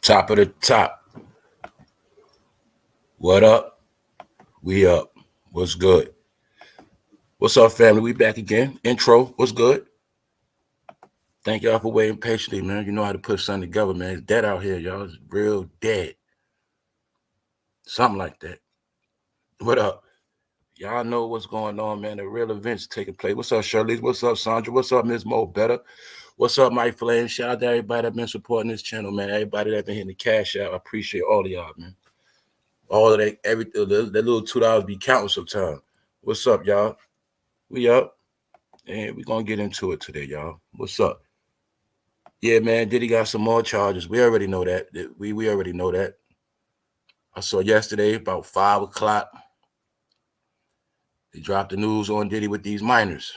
Top of the top. What up? We up. What's good? What's up, family? We back again. Intro. What's good? Thank y'all for waiting patiently, man. You know how to put something together, man. It's dead out here, y'all. It's real dead. Something like that. What up? Y'all know what's going on, man. The real events taking place. What's up, Shirley? What's up, Sandra? What's up, Miss Mo Better? What's up, Mike Flame? Shout out to everybody that's been supporting this channel, man. Everybody that's been hitting the cash out. I appreciate all of y'all, man. All of that, that little $2 be counting sometimes. What's up, y'all? We up, and we're gonna get into it today, y'all. What's up? Yeah, man, Diddy got some more charges. We already know that. We already know that. I saw yesterday about 5 o'clock. They dropped the news on Diddy with these minors.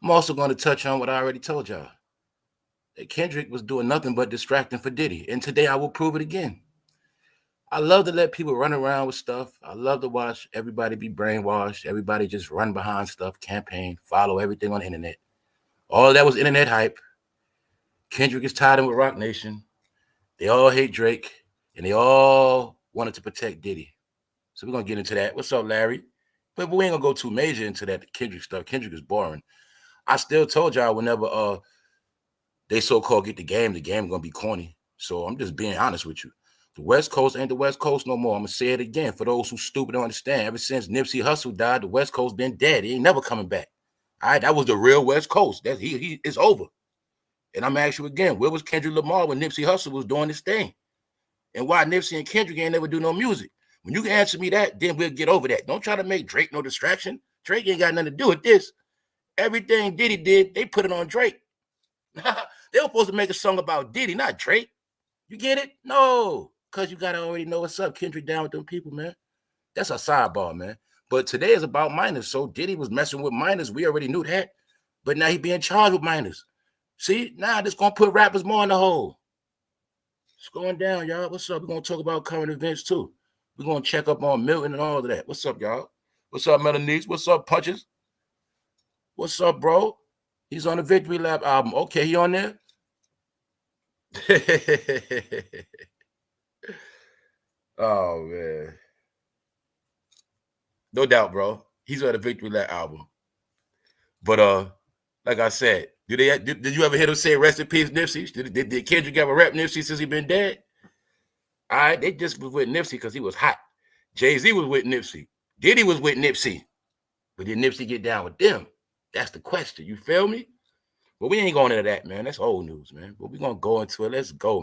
I'm also going to touch on what I already told y'all. That Kendrick was doing nothing but distracting for Diddy. And today I will prove it again. I love to let people run around with stuff. I love to watch everybody be brainwashed. Everybody just run behind stuff, campaign, follow everything on the internet. All that was internet hype. Kendrick is tied in with Roc Nation. They all hate Drake. And they all wanted to protect Diddy. So we're going to get into that. What's up, Larry? But we ain't going to go too major into that Kendrick stuff. Kendrick is boring. I still told y'all whenever they so-called get the game going to be corny. So I'm just being honest with you. The West Coast ain't the West Coast no more. I'm going to say it again for those who stupid don't understand. Ever since Nipsey Hussle died, the West Coast been dead. He ain't never coming back. All right, that was the real West Coast. It's over. And I'm asking you again, where was Kendrick Lamar when Nipsey Hussle was doing this thing? And why Nipsey and Kendrick ain't never do no music? When you can answer me that, then we'll get over that. Don't try to make Drake no distraction. Drake ain't got nothing to do with this. Everything Diddy did, they put it on Drake. They were supposed to make a song about Diddy, not Drake. You get it? No, because you got to already know what's up. Kendrick down with them people, man. That's a sidebar, man. But today is about minors. So Diddy was messing with minors. We already knew that. But now he being charged with minors. See, now this going to put rappers more in the hole. It's going down, y'all. What's up? We're going to talk about current events, too. We're going to check up on Milton and all of that. What's up, y'all? What's up, Melanice? What's up, Punches? What's up, bro? He's on the Victory Lap album. Okay, he on there? Oh, man. No doubt, bro. He's on the Victory Lap album. But, like I said, did you ever hear them say rest in peace, Nipsey? Did Kendrick ever rap Nipsey since he been dead? All right, they just was with Nipsey because he was hot. Jay-Z was with Nipsey. Diddy was with Nipsey. But did Nipsey get down with them? That's the question. You feel me? But we ain't going into that, man. That's old news, man. But we're going to go into it. Let's go,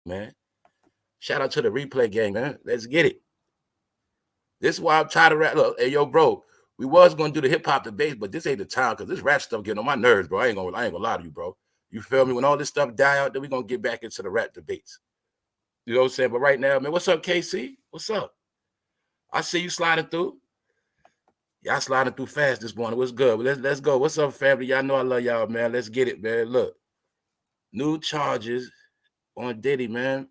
man. Shout out to the replay gang, man. Let's get it. This is why I'm tired of rap. Look, hey, yo, bro, we was going to do the hip-hop debate, but this ain't the time because this rap stuff getting on my nerves, bro. I ain't gonna lie to you, bro. You feel me? When all this stuff die out, then we're going to get back into the rap debates. You know what I'm saying? But right now, man, what's up, KC? What's up? I see you sliding through. Y'all sliding through fast this morning. What's good? Let's go. What's up, family? Y'all know I love y'all, man. Let's get it, man. Look, new charges on Diddy, man.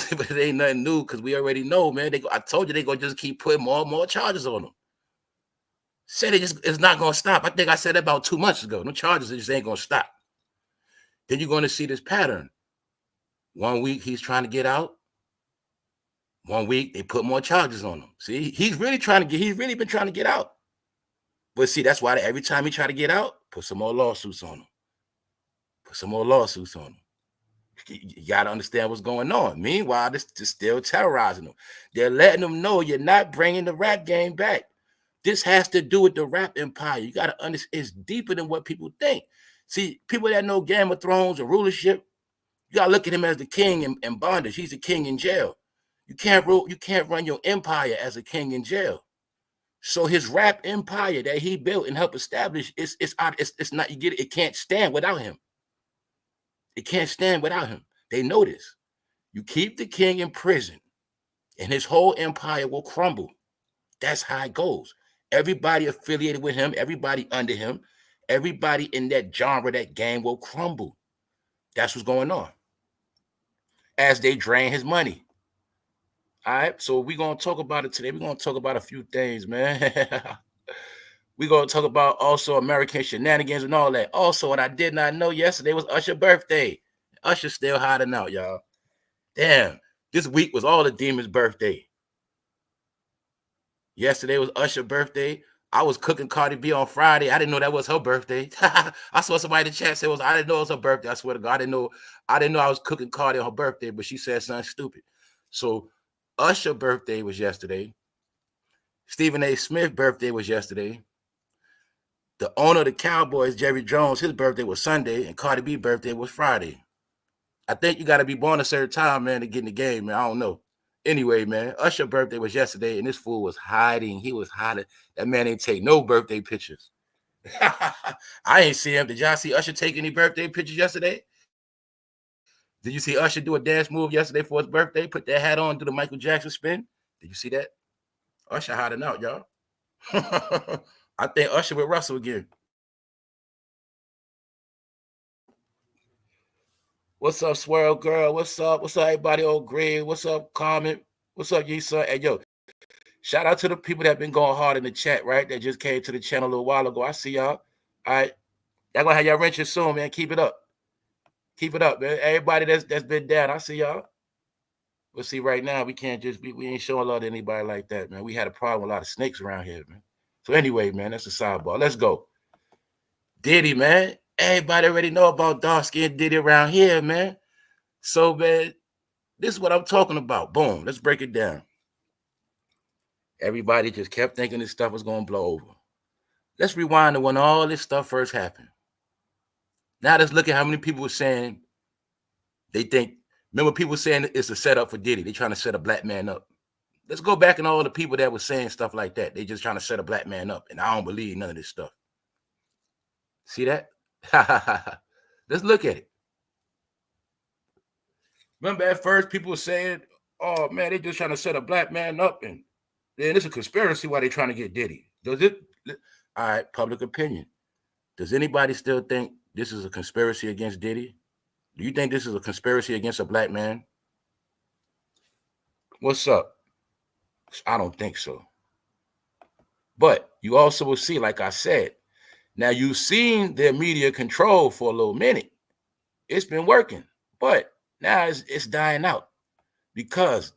But it ain't nothing new because we already know, man. I told you they gonna just keep putting more and more charges on them. Said it's not gonna stop. I think I said that about 2 months ago. No charges just ain't gonna stop. Then you're gonna see this pattern. 1 week he's trying to get out. 1 week they put more charges on him. See, he's really been trying to get out. But see, that's why every time he try to get out, put some more lawsuits on him. Put some more lawsuits on him. You got to understand what's going on. Meanwhile, this is still terrorizing them. They're letting them know you're not bringing the rap game back. This has to do with the rap empire. You got to understand it's deeper than what people think. See, people that know Game of Thrones and rulership, you got to look at him as the king in bondage. He's the king in jail. You can't run your empire as a king in jail. So his rap empire that he built and helped establish, it's not, you get it, it can't stand without him. It can't stand without him. They know this. You keep the king in prison and his whole empire will crumble. That's how it goes. Everybody affiliated with him, everybody under him, everybody in that genre, that game will crumble. That's what's going on. As they drain his money. All right, so we're going to talk about it today. We're going to talk about a few things, man. We're going to talk about also American shenanigans and all that. Also, what I did not know yesterday was Usher's birthday. Usher still hiding out, y'all. Damn, this week was all the demons' birthday. Yesterday was Usher's birthday. I was cooking Cardi B on Friday. I didn't know that was her birthday. I saw somebody in the chat say I didn't know it was her birthday. I swear to God, I didn't know I was cooking Cardi on her birthday, but she said something stupid. So Usher's birthday was yesterday. Stephen A. Smith's birthday was yesterday. The owner of the Cowboys, Jerry Jones, his birthday was Sunday, and Cardi B's birthday was Friday. I think you got to be born a certain time, man, to get in the game, man. I don't know. Anyway, man, Usher's birthday was yesterday, and this fool was hiding. He was hiding. That man ain't take no birthday pictures. I ain't see him. Did y'all see Usher take any birthday pictures yesterday? Did you see Usher do a dance move yesterday for his birthday? Put that hat on, do the Michael Jackson spin? Did you see that? Usher hiding out, y'all. I think Usher with Russell again. What's up, Swirl Girl? What's up? What's up, everybody? Old Greg. What's up, Carmen? What's up, Yisa? Hey, yo, shout out to the people that have been going hard in the chat, right? That just came to the channel a little while ago. I see y'all. All right. Y'all gonna have y'all wrenches soon, man. Keep it up. Keep it up, man. Everybody that's been down, I see y'all. We'll see right now. We can't just we ain't showing love to anybody like that, man. We had a problem with a lot of snakes around here, man. So anyway, man, that's a sidebar. Let's go. Diddy, man. Everybody already know about dark skin Diddy around here, man. So, man, this is what I'm talking about. Boom. Let's break it down. Everybody just kept thinking this stuff was going to blow over. Let's rewind to when all this stuff first happened. Now let's look at how many people were saying they think. Remember, people saying it's a setup for Diddy. They're trying to set a black man up. Let's go back and all the people that were saying stuff like that. They just trying to set a black man up. And I don't believe none of this stuff. See that? Let's look at it. Remember at first people were saying, oh, man, they just trying to set a black man up. And then it's a conspiracy why they trying to get Diddy. Does it? All right, public opinion. Does anybody still think this is a conspiracy against Diddy? Do you think this is a conspiracy against a black man? What's up? I don't think so. But you also will see, like I said, now you've seen their media control for a little minute. It's been working, but now it's dying out because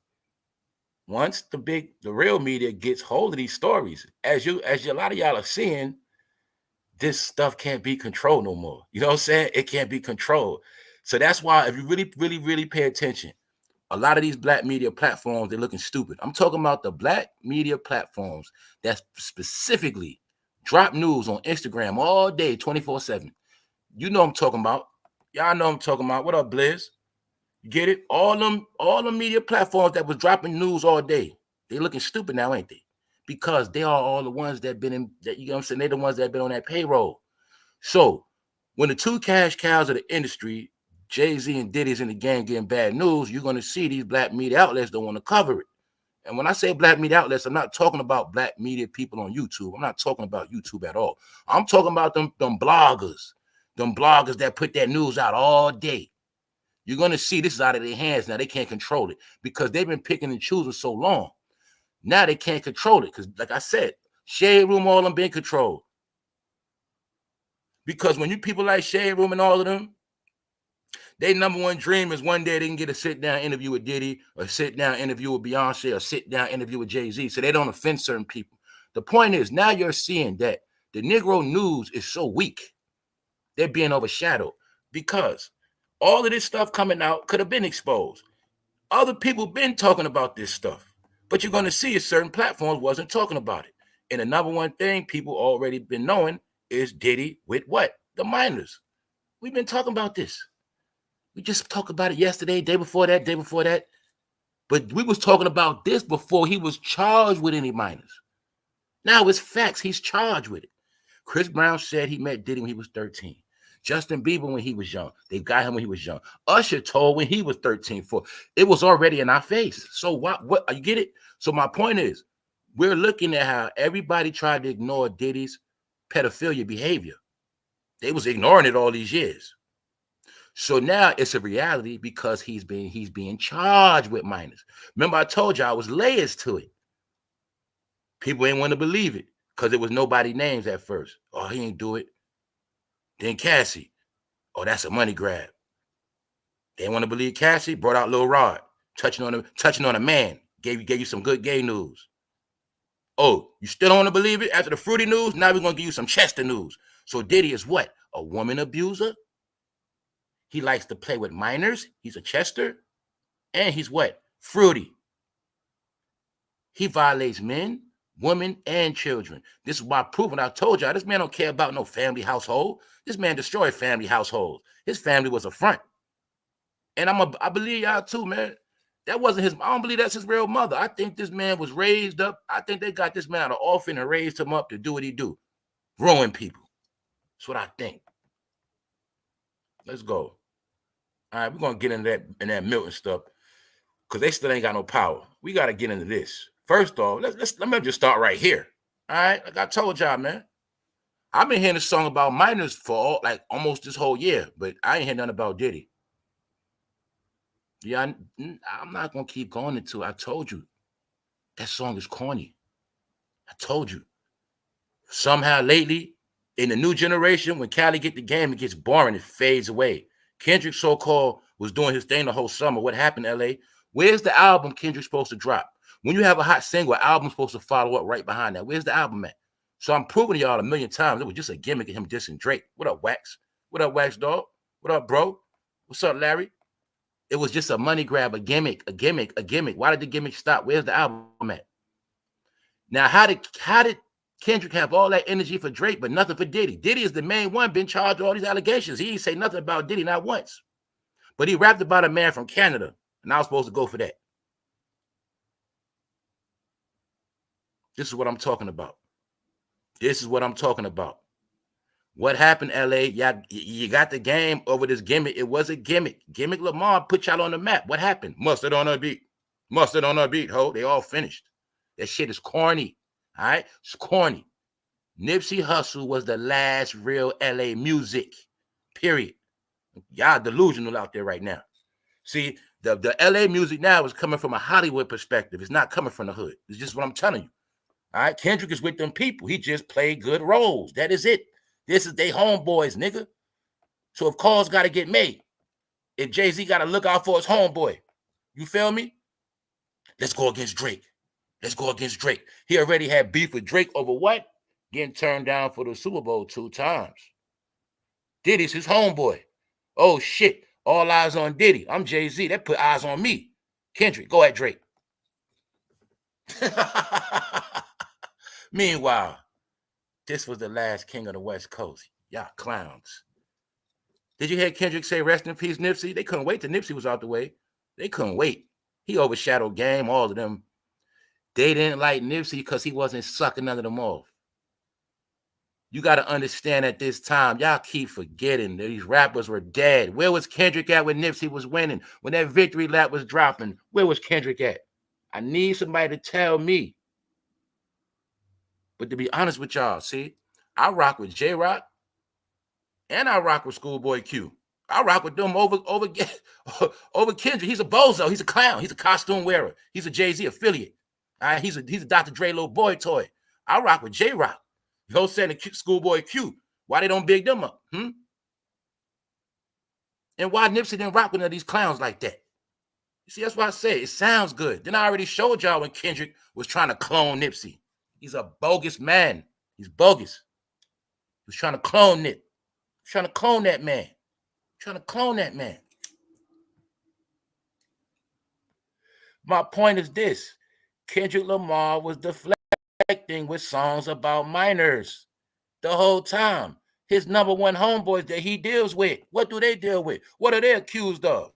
once the real media gets hold of these stories, as a lot of y'all are seeing, this stuff can't be controlled no more. You know what I'm saying? It can't be controlled. So that's why if you really, really, really pay attention, a lot of these black media platforms, they're looking stupid. I'm talking about the black media platforms that specifically drop news on Instagram all day, 24/7. You know what I'm talking about. Y'all know what I'm talking about. What up, Blizz? You get it? All them media platforms that was dropping news all day, they looking stupid now, ain't they? Because they are all the ones that been in that, you know what I'm saying? They're the ones that been on that payroll. So when the two cash cows of the industry, Jay-Z and Diddy's in the game getting bad news, you're going to see these black media outlets don't want to cover it. And when I say black media outlets, I'm not talking about black media people on YouTube. I'm not talking about YouTube at all. I'm talking about them bloggers that put that news out all day. You're going to see this is out of their hands now. They can't control it because they've been picking and choosing so long. Now they can't control it because, like I said, Shade Room, all of them been controlled. Because when you people like Shade Room and all of them, their number one dream is one day they can get a sit-down interview with Diddy or sit-down interview with Beyonce or sit-down interview with Jay-Z so they don't offend certain people. The point is now you're seeing that the Negro news is so weak. They're being overshadowed because all of this stuff coming out could have been exposed. Other people been talking about this stuff, but you're going to see certain platforms wasn't talking about it. And the number one thing people already been knowing is Diddy with what? The minors. We've been talking about this. We just talked about it yesterday, day before that. But we was talking about this before he was charged with any minors. Now it's facts. He's charged with it. Chris Brown said he met Diddy when he was 13. Justin Bieber when he was young. They got him when he was young. Usher told when he was 13. It was already in our face. So what you get it? So my point is, we're looking at how everybody tried to ignore Diddy's pedophilia behavior. They was ignoring it all these years. So now it's a reality because he's being charged with minors. Remember, I told you I was layers to it. People ain't want to believe it because there was nobody names at first. Oh, he ain't do it. Then Cassie. Oh, that's a money grab. They want to believe Cassie, brought out Lil Rod, touching on a man, gave you some good gay news. Oh, you still don't want to believe it after the Fruity news? Now we're gonna give you some Chester news. So Diddy is what? A woman abuser? He likes to play with minors. He's a Chester. And he's what? Fruity. He violates men, women, and children. This is why proven. I told y'all, this man don't care about no family household. This man destroyed family households. His family was a front. And I believe y'all too, man. That wasn't his. I don't believe that's his real mother. I think this man was raised up. I think they got this man out of orphan and raised him up to do what he do, ruin people. That's what I think. Let's go. All right, we're gonna get into that Milton stuff because they still ain't got no power. We got to get into this. First off, let me just start right here. All right, like I told y'all, man. I've been hearing a song about minors for almost this whole year, but I ain't heard nothing about Diddy. Yeah, I'm not gonna keep going into it. I told you that song is corny. I told you. Somehow lately, in the new generation, when Cali get the game, it gets boring. It fades away. Kendrick so-called was doing his thing the whole summer. What happened, LA? Where's the album Kendrick's supposed to drop? When you have a hot single, album's supposed to follow up right behind that. Where's the album at? So I'm proving to y'all a million times it was just a gimmick of him dissing Drake. What up, Wax? What up, Wax Dog? What up, bro? What's up, Larry? It was just a money grab, a gimmick. Why did the gimmick stop? Where's the album at? Now, how did Kendrick have all that energy for Drake, but nothing for Diddy? Diddy is the main one been charged with all these allegations. He didn't say nothing about Diddy, not once. But he rapped about a man from Canada, and I was supposed to go for that. This is what I'm talking about. What happened, LA? You got the game over this gimmick. It was a gimmick. Gimmick Lamar put y'all on the map. What happened? Mustard on a beat, ho. They all finished. That shit is corny. All right? It's corny. Nipsey Hussle was the last real LA music. Period. Y'all delusional out there right now. See, the LA music now is coming from a Hollywood perspective. It's not coming from the hood. It's just what I'm telling you. All right? Kendrick is with them people. He just played good roles. That is it. This is they homeboys, nigga. So if calls got to get made, if Jay-Z got to look out for his homeboy, you feel me? Let's go against Drake. He already had beef with Drake over what? Getting turned down for the Super Bowl 2 times. Diddy's his homeboy. Oh, shit. All eyes on Diddy. I'm Jay-Z. That put eyes on me. Kendrick, go at Drake. Meanwhile, this was the last king of the West Coast. Y'all clowns. Did you hear Kendrick say rest in peace, Nipsey? They couldn't wait till Nipsey was out the way. They couldn't wait. He overshadowed Game, all of them. They didn't like Nipsey because he wasn't sucking none of them off. You got to understand at this time, y'all keep forgetting that these rappers were dead. Where was Kendrick at when Nipsey was winning? When that victory lap was dropping, where was Kendrick at? I need somebody to tell me. But to be honest with y'all, see, I rock with J-Rock and I rock with Schoolboy Q. I rock with them over Kendrick. He's a bozo. He's a clown. He's a costume wearer. He's a Jay-Z affiliate. He's a Dr. Dre little boy toy. I rock with J-Rock. Go send a Schoolboy Q. Why they don't big them up? And why Nipsey didn't rock with none of these clowns like that? You see, that's why I say it sounds good. Then I already showed y'all when Kendrick was trying to clone Nipsey. He's a bogus man. He's bogus. He was trying to clone Nip. Trying to clone that man. My point is this. Kendrick Lamar was deflecting with songs about minors the whole time. His number one homeboys that he deals with, what do they deal with? What are they accused of?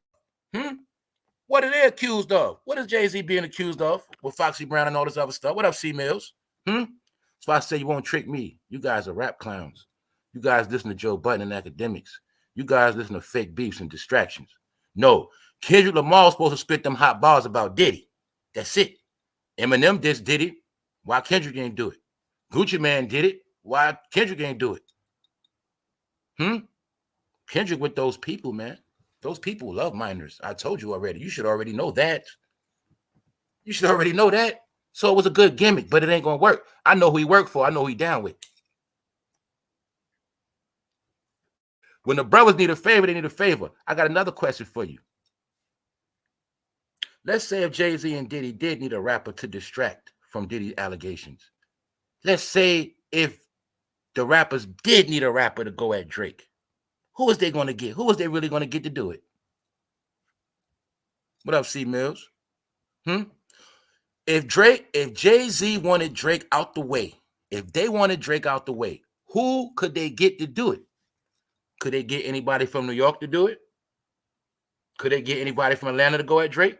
What are they accused of? What is Jay-Z being accused of with Foxy Brown and all this other stuff? What up, C-Mills? That's why I say you won't trick me. You guys are rap clowns. You guys listen to Joe Budden and academics. You guys listen to fake beefs and distractions. No, Kendrick Lamar was supposed to spit them hot bars about Diddy. That's it. Eminem dissed Diddy. Why Kendrick ain't do it? Gucci Man did it. Why Kendrick ain't do it? Kendrick with those people, man. Those people love minors. I told you already. You should already know that. So it was a good gimmick, but it ain't going to work. I know who he worked for. I know who he down with. When the brothers need a favor, they need a favor. I got another question for you. Let's say if Jay-Z and Diddy did need a rapper to distract from Diddy's allegations. Let's say if the rappers did need a rapper to go at Drake. Who was they going to get? Who was they really going to get to do it? What up, C Mills? If Jay-Z wanted Drake out the way, if they wanted Drake out the way, who could they get to do it? Could they get anybody from New York to do it? Could they get anybody from Atlanta to go at Drake?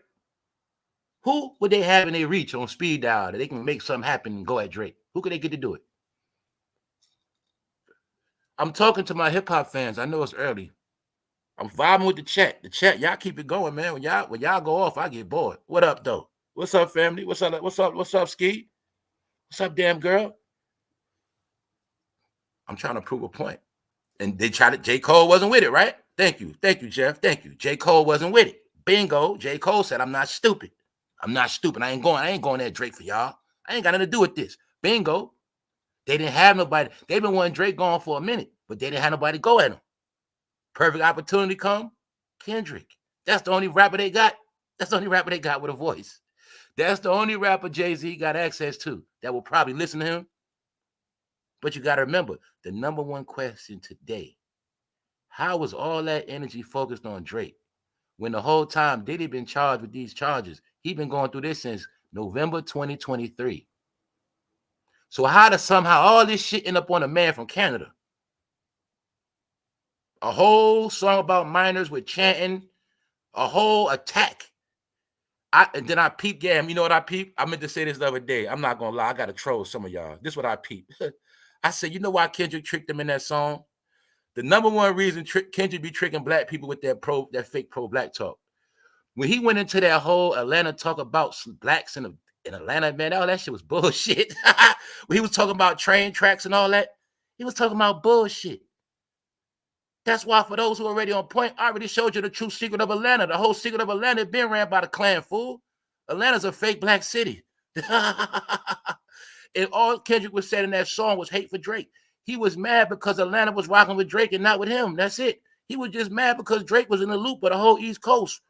Who would they have in their reach on speed dial that they can make something happen and go at Drake? Who could they get to do it? I'm talking to my hip-hop fans. I know it's early. I'm vibing with the chat. The chat, y'all keep it going, man. When y'all go off, I get bored. What up, though? What's up, family? What's up? What's up? What's up, Ski? What's up, damn girl? I'm trying to prove a point. And they tried it. J. Cole wasn't with it, right? Thank you. Thank you, Jeff. Thank you. J. Cole wasn't with it. Bingo. J. Cole said, I'm not stupid. I'm not stupid. I ain't going at Drake for y'all. I ain't got nothing to do with this. Bingo. They didn't have nobody. They've been wanting Drake gone for a minute, but they didn't have nobody go at him. Perfect opportunity come. Kendrick. That's the only rapper they got. That's the only rapper they got with a voice. That's the only rapper Jay-Z got access to that will probably listen to him. But you got to remember, the number one question today, how was all that energy focused on Drake when the whole time Diddy been charged with these charges? He been going through this since November 2023. So how does somehow all this shit end up on a man from Canada? A whole song about minors with chanting, a whole attack. And then I peep game. You know what I peep? I meant to say this the other day. I'm not going to lie. I got to troll some of y'all. This is what I peep. I said, you know why Kendrick tricked them in that song? The number one reason Kendrick be tricking black people with that fake pro-black talk. When he went into that whole Atlanta talk about blacks in Atlanta, man, all that shit was bullshit. When he was talking about train tracks and all that, he was talking about bullshit. That's why for those who are already on point, I already showed you the true secret of Atlanta. The whole secret of Atlanta has been ran by the Klan, fool. Atlanta's a fake black city. And all Kendrick was saying in that song was hate for Drake. He was mad because Atlanta was rocking with Drake and not with him. That's it. He was just mad because Drake was in the loop of the whole East Coast.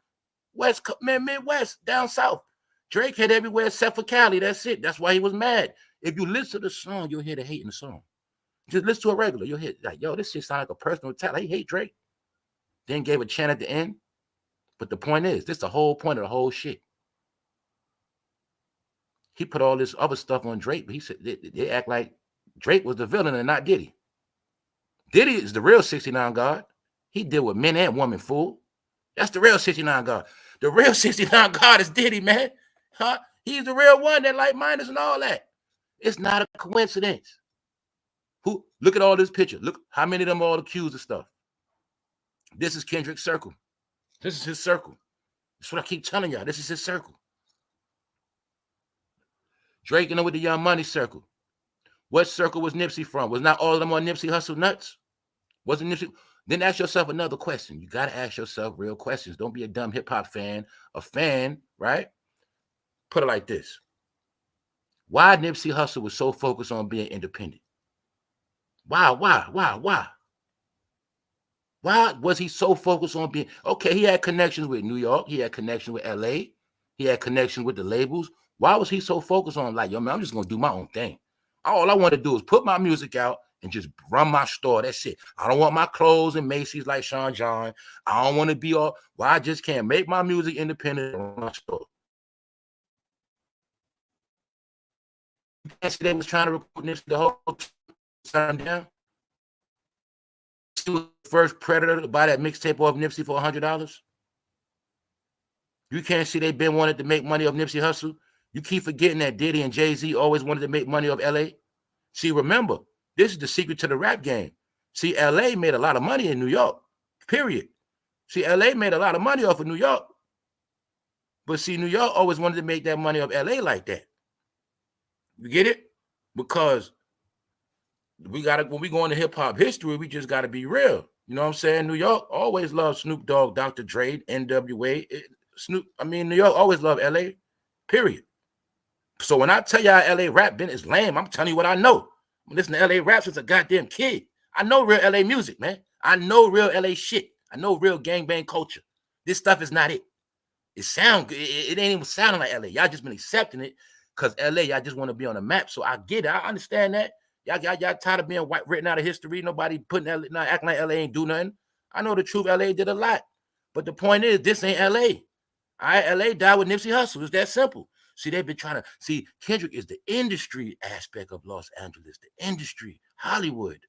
Midwest, down south. Drake had everywhere except for Cali. That's it. That's why he was mad. If you listen to the song, you'll hear the hate in the song. Just listen to a regular. You'll hear like, yo, this shit sound like a personal attack. Like, he hate Drake. Then gave a chant at the end. But the point is, this is the whole point of the whole shit. He put all this other stuff on Drake, but he said they act like Drake was the villain and not Diddy. Diddy is the real 69 God. He deal with men and women, fool. That's the real 69 God. The real 69 God is Diddy, man. Huh? He's the real one that like minors and all that. It's not a coincidence. Who? Look at all this picture. Look how many of them are all accused of stuff. This is Kendrick's circle. This is his circle. That's what I keep telling y'all. This is his circle. Drake and with the Young Money circle. What circle was Nipsey from? Was not all of them on Nipsey Hustle nuts? Wasn't Nipsey? Then ask yourself another question. You got to ask yourself real questions. Don't be a dumb hip-hop fan. A fan, right? Put it like this. Why Nipsey Hustle was so focused on being independent? Why? Why was he so focused on being... Okay, he had connections with New York. He had connections with LA. He had connections with the labels. Why was he so focused on like, yo, man, I'm just going to do my own thing. All I want to do is put my music out and just run my store. That's it. I don't want my clothes in Macy's like Sean John. I don't want to be all... Well, I just can't make my music independent and run my store. You can't see they was trying to recruit Nipsey the whole time down. He was the first predator to buy that mixtape off Nipsey for $100. You can't see they've been wanting to make money off Nipsey Hustle. You keep forgetting that Diddy and Jay-Z always wanted to make money off LA. See, remember, this is the secret to the rap game. See, LA made a lot of money in New York, period. See, LA made a lot of money off of New York. But see, New York always wanted to make that money off LA like that. You get it? Because we got to, when we go into hip-hop history, we just got to be real. You know what I'm saying? New York always loved Snoop Dogg, Dr. Dre, NWA. New York always loved LA, period. So when I tell y'all LA rap been is lame, I'm telling you what I know. I'm listening to LA rap since a goddamn kid. I know real LA music, man. I know real LA shit. I know real gangbang culture. This stuff is not it. It sound good. It ain't even sounding like LA. Y'all just been accepting it because LA, y'all just want to be on the map. So I get it. I understand that. Y'all tired of being written out of history. Nobody putting LA, not acting like LA ain't do nothing. I know the truth. LA did a lot. But the point is, this ain't LA. All right, LA died with Nipsey Hussle. It's that simple. See, they've been trying to see Kendrick is the industry aspect of Los Angeles, the industry, Hollywood.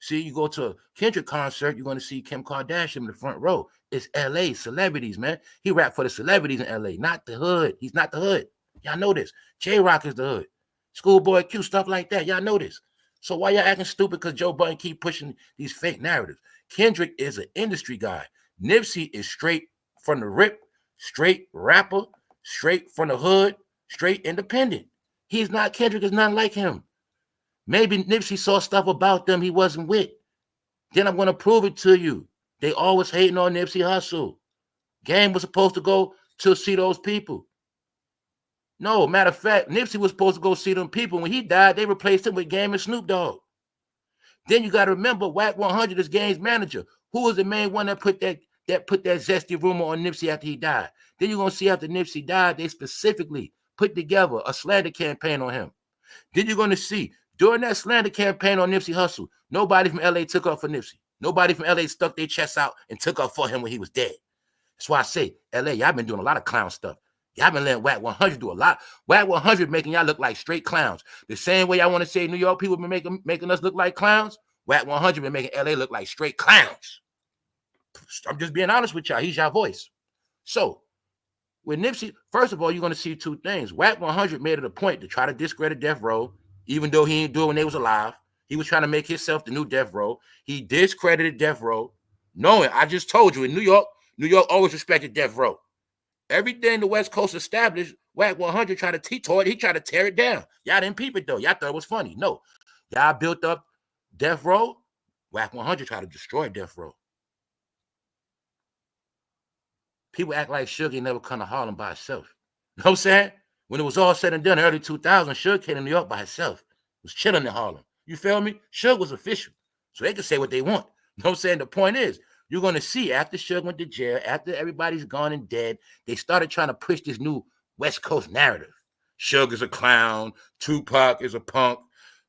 See, you go to a Kendrick concert, you're going to see Kim Kardashian in the front row. It's LA celebrities, man. He rap for the celebrities in LA, not the hood. He's not the hood. Y'all know this. J-Rock is the hood. Schoolboy Q, stuff like that. Y'all know this. So why y'all acting stupid because Joe Budden keep pushing these fake narratives? Kendrick is an industry guy. Nipsey is straight from the rip, straight rapper, straight from the hood, straight independent. He's not, Kendrick is nothing like him. Maybe Nipsey saw stuff about them he wasn't with. Then I'm going to prove it to you. They always hating on Nipsey Hussle. Game was supposed to go to see those people. No, matter of fact, Nipsey was supposed to go see them people. When he died, they replaced him with Game and Snoop Dogg. Then you got to remember, Wack 100 is Game's manager. Who was the main one that put that zesty rumor on Nipsey after he died? Then you're going to see after Nipsey died, they specifically put together a slander campaign on him. Then you're going to see, during that slander campaign on Nipsey Hussle, nobody from LA took up for Nipsey. Nobody from LA stuck their chests out and took up for him when he was dead. That's why I say, LA, y'all been doing a lot of clown stuff. Y'all been letting Wack 100 do a lot. Wack 100 making y'all look like straight clowns. The same way I want to say New York people been making us look like clowns, Wack 100 been making LA look like straight clowns. I'm just being honest with y'all. He's your voice. So, with Nipsey, first of all, you're going to see two things. Wack 100 made it a point to try to discredit Death Row, even though he didn't do it when they was alive. He was trying to make himself the new Death Row. He discredited Death Row, knowing, I just told you, in New York always respected Death Row. Everything the West Coast established, Wack 100 tried to teeter it. He tried to tear it down. Y'all didn't peep it, though. Y'all thought it was funny. No. Y'all built up Death Row. Wack 100 tried to destroy Death Row. People act like Suge ain't never come to Harlem by himself. You know what I'm saying? When it was all said and done, early 2000s, Suge came to New York by himself. Was chilling in Harlem. You feel me? Suge was official. So they can say what they want. You know what I'm saying? The point is, you're going to see after Suge went to jail, after everybody's gone and dead, they started trying to push this new West Coast narrative. Suge is a clown. Tupac is a punk.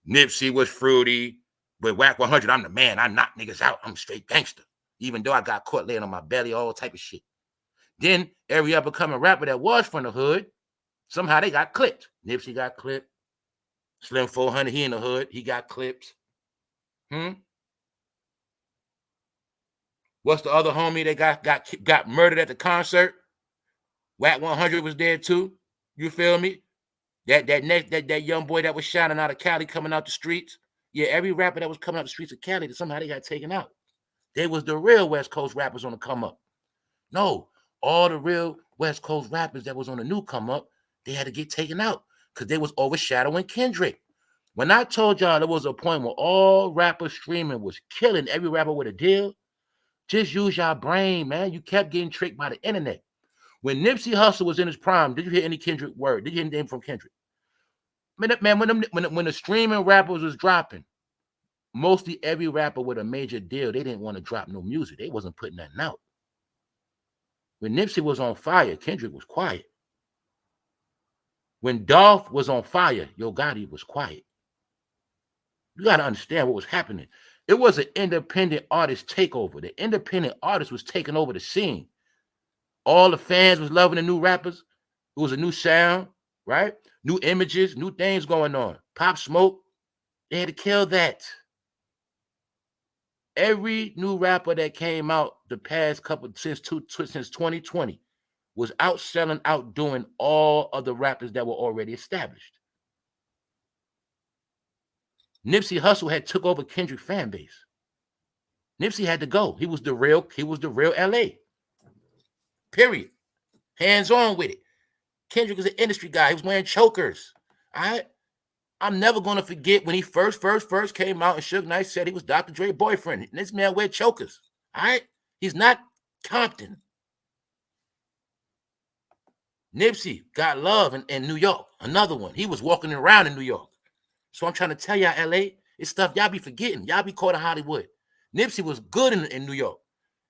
Nipsey was fruity. But Wack 100, I'm the man. I knock niggas out. I'm a straight gangster. Even though I got caught laying on my belly, all type of shit. Then every up-and-coming rapper that was from the hood, somehow they got clipped. Nipsey got clipped. Slim 400, he in the hood. He got clipped. What's the other homie that got murdered at the concert? Wack 100 was there too. You feel me? That young boy that was shining out of Cali coming out the streets. Yeah, every rapper that was coming out the streets of Cali, somehow they got taken out. They was the real West Coast rappers on the come up. No, all the real West Coast rappers that was on the new come up, they had to get taken out because they was overshadowing Kendrick. When I told y'all there was a point where all rappers streaming was killing every rapper with a deal, just use your brain, man. You kept getting tricked by the internet. When Nipsey Hussle was in his prime, did you hear any Kendrick word? Did you hear anything from Kendrick? Man, when the streaming rappers was dropping, mostly every rapper with a major deal, they didn't want to drop no music. They wasn't putting nothing out. When Nipsey was on fire, Kendrick was quiet. When Dolph was on fire, Yo Gotti was quiet. You got to understand what was happening. It was an independent artist takeover. The independent artist was taking over the scene. All the fans was loving the new rappers. It was a new sound, right? New images, new things going on. Pop Smoke, they had to kill that. Every new rapper that came out the past couple, since 2020, was outselling, outdoing all of the rappers that were already established. Nipsey Hussle had took over Kendrick fan base. Nipsey had to go. He was the real LA. Period. Hands on with it. Kendrick is an industry guy. He was wearing chokers. All right. I'm never gonna forget when he first came out and Suge Knight said he was Dr. Dre's boyfriend. And this man wear chokers. All right. He's not Compton. Nipsey got love in New York. Another one. He was walking around in New York. So I'm trying to tell y'all, LA, it's stuff y'all be forgetting. Y'all be caught in Hollywood. Nipsey was good in New York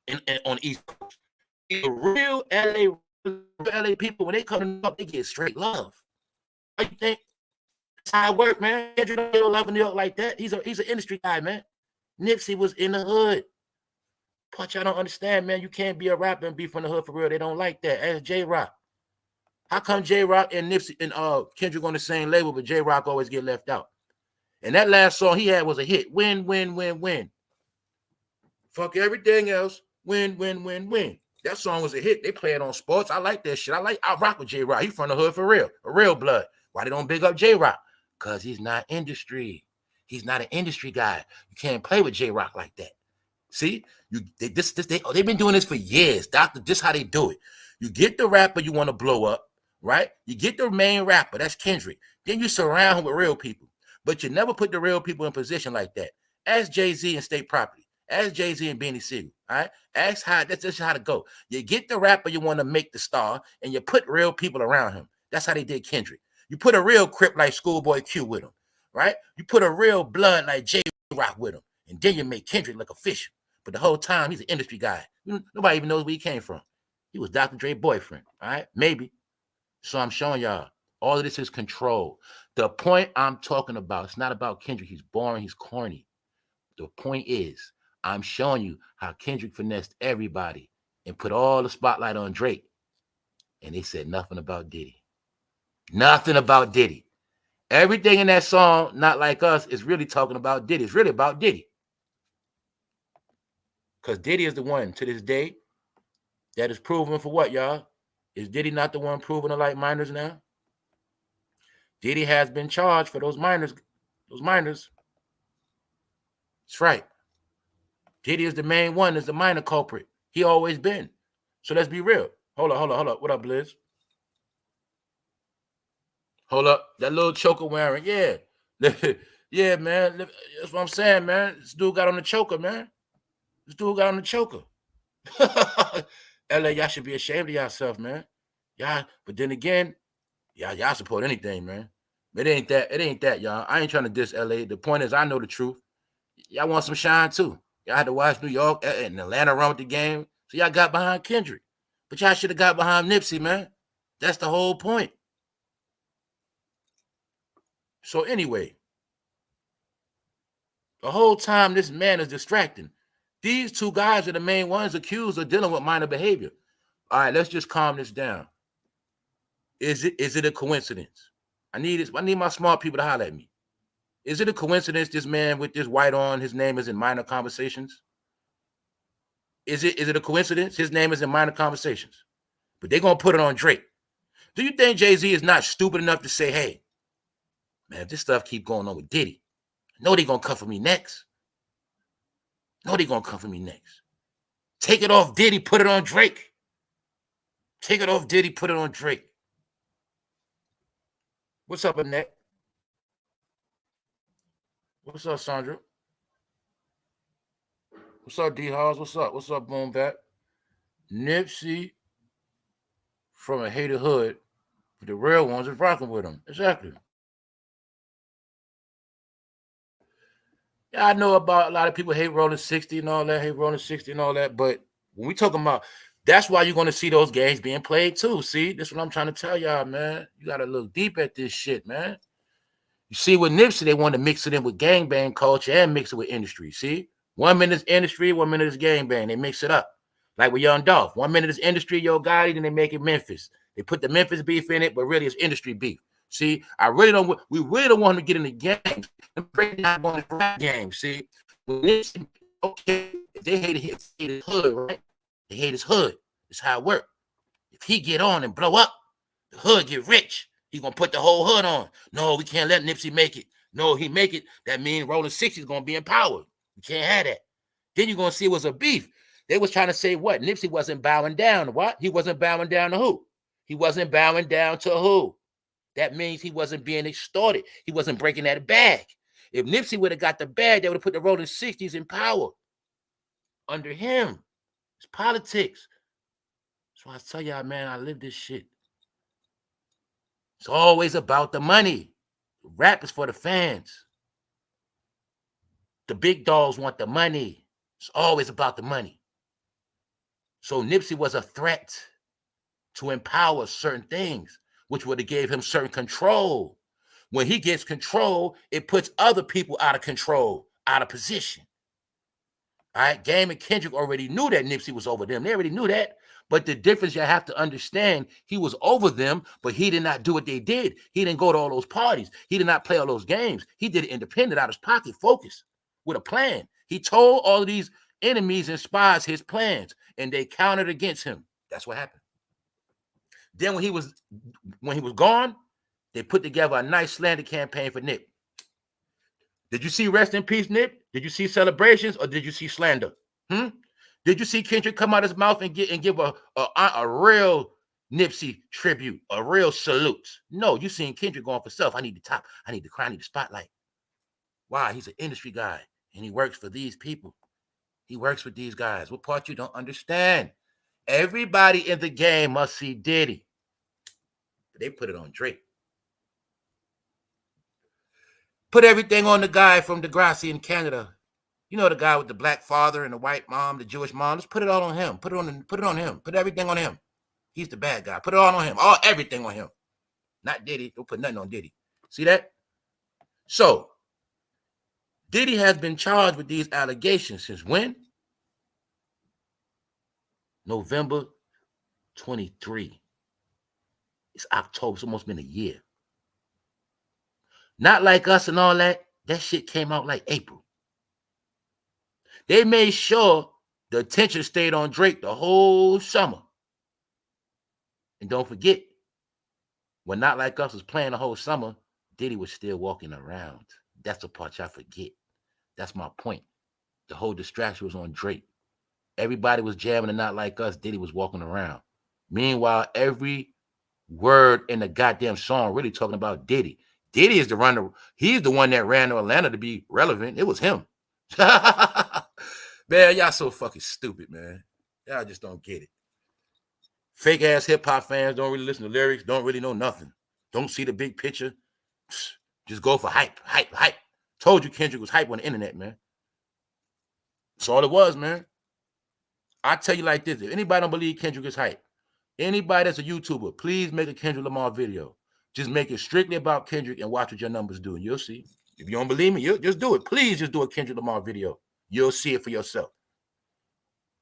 and on the East Coast. He's a real LA LA people, when they come up, they get straight love. How you think? That's how it work, man. Kendrick don't get love in New York like that. He's an industry guy, man. Nipsey was in the hood. Punch, I don't understand, man. You can't be a rapper and be from the hood for real. They don't like that. As J-Rock. How come J-Rock and Nipsey and Kendrick on the same label, but J-Rock always get left out? And that last song he had was a hit. Win, win, win, win. Fuck everything else. Win, win, win, win. That song was a hit. They play it on sports. I like that shit. I rock with J-Rock. He from the hood for real. A real blood. Why they don't big up J-Rock? Because he's not industry. He's not an industry guy. You can't play with J-Rock like that. See? They've been doing this for years. Doctor, this how they do it. You get the rapper you want to blow up, right? You get the main rapper, that's Kendrick. Then you surround him with real people. But you never put the real people in position like that. Ask Jay-Z and State Property. Ask Jay-Z and Beanie Sigel. All right? Ask how that's just how to go. You get the rapper you want to make the star, and you put real people around him. That's how they did Kendrick. You put a real Crip like Schoolboy Q with him, right? You put a real blood like J-Rock with him, and then you make Kendrick look official. But the whole time, he's an industry guy. Nobody even knows where he came from. He was Dr. Dre's boyfriend, all right? Maybe. So I'm showing y'all, all of this is control. The point I'm talking about, it's not about Kendrick. He's boring. He's corny. The point is, I'm showing you how Kendrick finessed everybody and put all the spotlight on Drake. And they said nothing about Diddy. Nothing about Diddy. Everything in that song, Not Like Us, is really talking about Diddy. It's really about Diddy. Because Diddy is the one, to this day, that is proven for what, y'all? Is Diddy not the one proven to like minors now? Diddy has been charged for those minors. Those minors. That's right. Diddy is the main one, is the minor culprit. He always been. So let's be real. Hold up. What up, Liz? Hold up. That little choker wearing. Yeah. Yeah, man. That's what I'm saying, man. This dude got on the choker, man. This dude got on the choker. LA, y'all should be ashamed of yourself, man. Y'all, but then again, y'all support anything, man. It ain't that, y'all. I ain't trying to diss LA. The point is, I know the truth. Y'all want some shine too. Y'all had to watch New York and Atlanta run with the game. So y'all got behind Kendrick. But y'all should have got behind Nipsey, man. That's the whole point. So anyway, the whole time this man is distracting. These two guys are the main ones accused of dealing with minor behavior. All right, let's just calm this down. Is it a coincidence? I need my smart people to holler at me. Is it a coincidence this man with this white on, his name is in minor conversations? Is it a coincidence? His name is in minor conversations. But they're going to put it on Drake. Do you think Jay-Z is not stupid enough to say, hey, man, if this stuff keep going on with Diddy, I know they're going to come for me next. Take it off Diddy, put it on Drake. Take it off Diddy, put it on Drake. What's up, Annette? What's up, Sandra? What's up, D-Halls? What's up? What's up, Boom Bat? Nipsey from a hated hood, but the real ones is rocking with him. Exactly. Yeah, I know about a lot of people hate Rolling 60 and all that, but when we talking about, that's why you're going to see those games being played too. See, that's what I'm trying to tell y'all, man. You got to look deep at this shit, man. You see, with Nipsey, they want to mix it in with gangbang culture and mix it with industry. See, 1 minute is industry, 1 minute is gangbang. They mix it up. Like with Young Dolph, 1 minute is industry, Yo Gotti, then they make it Memphis. They put the Memphis beef in it, but really it's industry beef. See, we really don't want him to get in the game. Break down on the rap game. See, okay, they hate his hood, right? They hate his hood. That's how it works. If he get on and blow up, the hood get rich. He gonna put the whole hood on. No, we can't let Nipsey make it. No, he make it. That means Rolling 60 is gonna be empowered. You can't have that. Then you're gonna see it was a beef. They was trying to say what? Nipsey wasn't bowing down to what? He wasn't bowing down to who? He wasn't bowing down to who? That means he wasn't being extorted. He wasn't breaking that bag. If Nipsey would have got the bag, they would have put the Rolling 60s in power under him. It's politics. So I tell y'all, man, I live this shit. It's always about the money. Rap is for the fans. The big dogs want the money. It's always about the money. So Nipsey was a threat to empower certain things, which would have gave him certain control. When he gets control, it puts other people out of control, out of position. All right, Game and Kendrick already knew that Nipsey was over them. They already knew that. But the difference you have to understand, he was over them, but he did not do what they did. He didn't go to all those parties. He did not play all those games. He did it independent, out of his pocket, focused, with a plan. He told all of these enemies and spies his plans, and they countered against him. That's what happened. Then when he was gone, they put together a nice slander campaign for Nip. Did you see Rest in Peace, Nip? Did you see celebrations, or did you see slander? Did you see Kendrick come out his mouth and give a real Nipsey tribute, a real salute? No, you seen Kendrick going for self. I need the top. I need the crown. I need the spotlight. Why? He's an industry guy, and he works for these people. He works with these guys. What part you don't understand? Everybody in the game must see Diddy. But they put it on Drake. Put everything on the guy from Degrassi in Canada. You know, the guy with the black father and the white mom, the Jewish mom. Let's put it all on him. Put it on him. Put everything on him. He's the bad guy. Put it all on him. Everything on him. Not Diddy. Don't put nothing on Diddy. See that? So, Diddy has been charged with these allegations since when? November 23. It's October. It's almost been a year. Not Like Us and all that. That shit came out like April. They made sure the attention stayed on Drake the whole summer. And don't forget, when Not Like Us was playing the whole summer, Diddy was still walking around. That's the part y'all forget. That's my point. The whole distraction was on Drake. Everybody was jamming and Not Like Us. Diddy was walking around. Meanwhile, every word in the goddamn song really talking about Diddy. Diddy is the runner. He's the one that ran to Atlanta to be relevant. It was him. Man, y'all so fucking stupid, man. Y'all just don't get it. Fake ass hip hop fans don't really listen to lyrics, don't really know nothing. Don't see the big picture. Just go for hype. Told you Kendrick was hype on the internet, man. That's all it was, man. I tell you like this, if anybody don't believe Kendrick is hype, anybody that's a YouTuber, please make a Kendrick Lamar video. Just make it strictly about Kendrick and watch what your numbers do, and you'll see. If you don't believe me, just do it. Please just do a Kendrick Lamar video. You'll see it for yourself.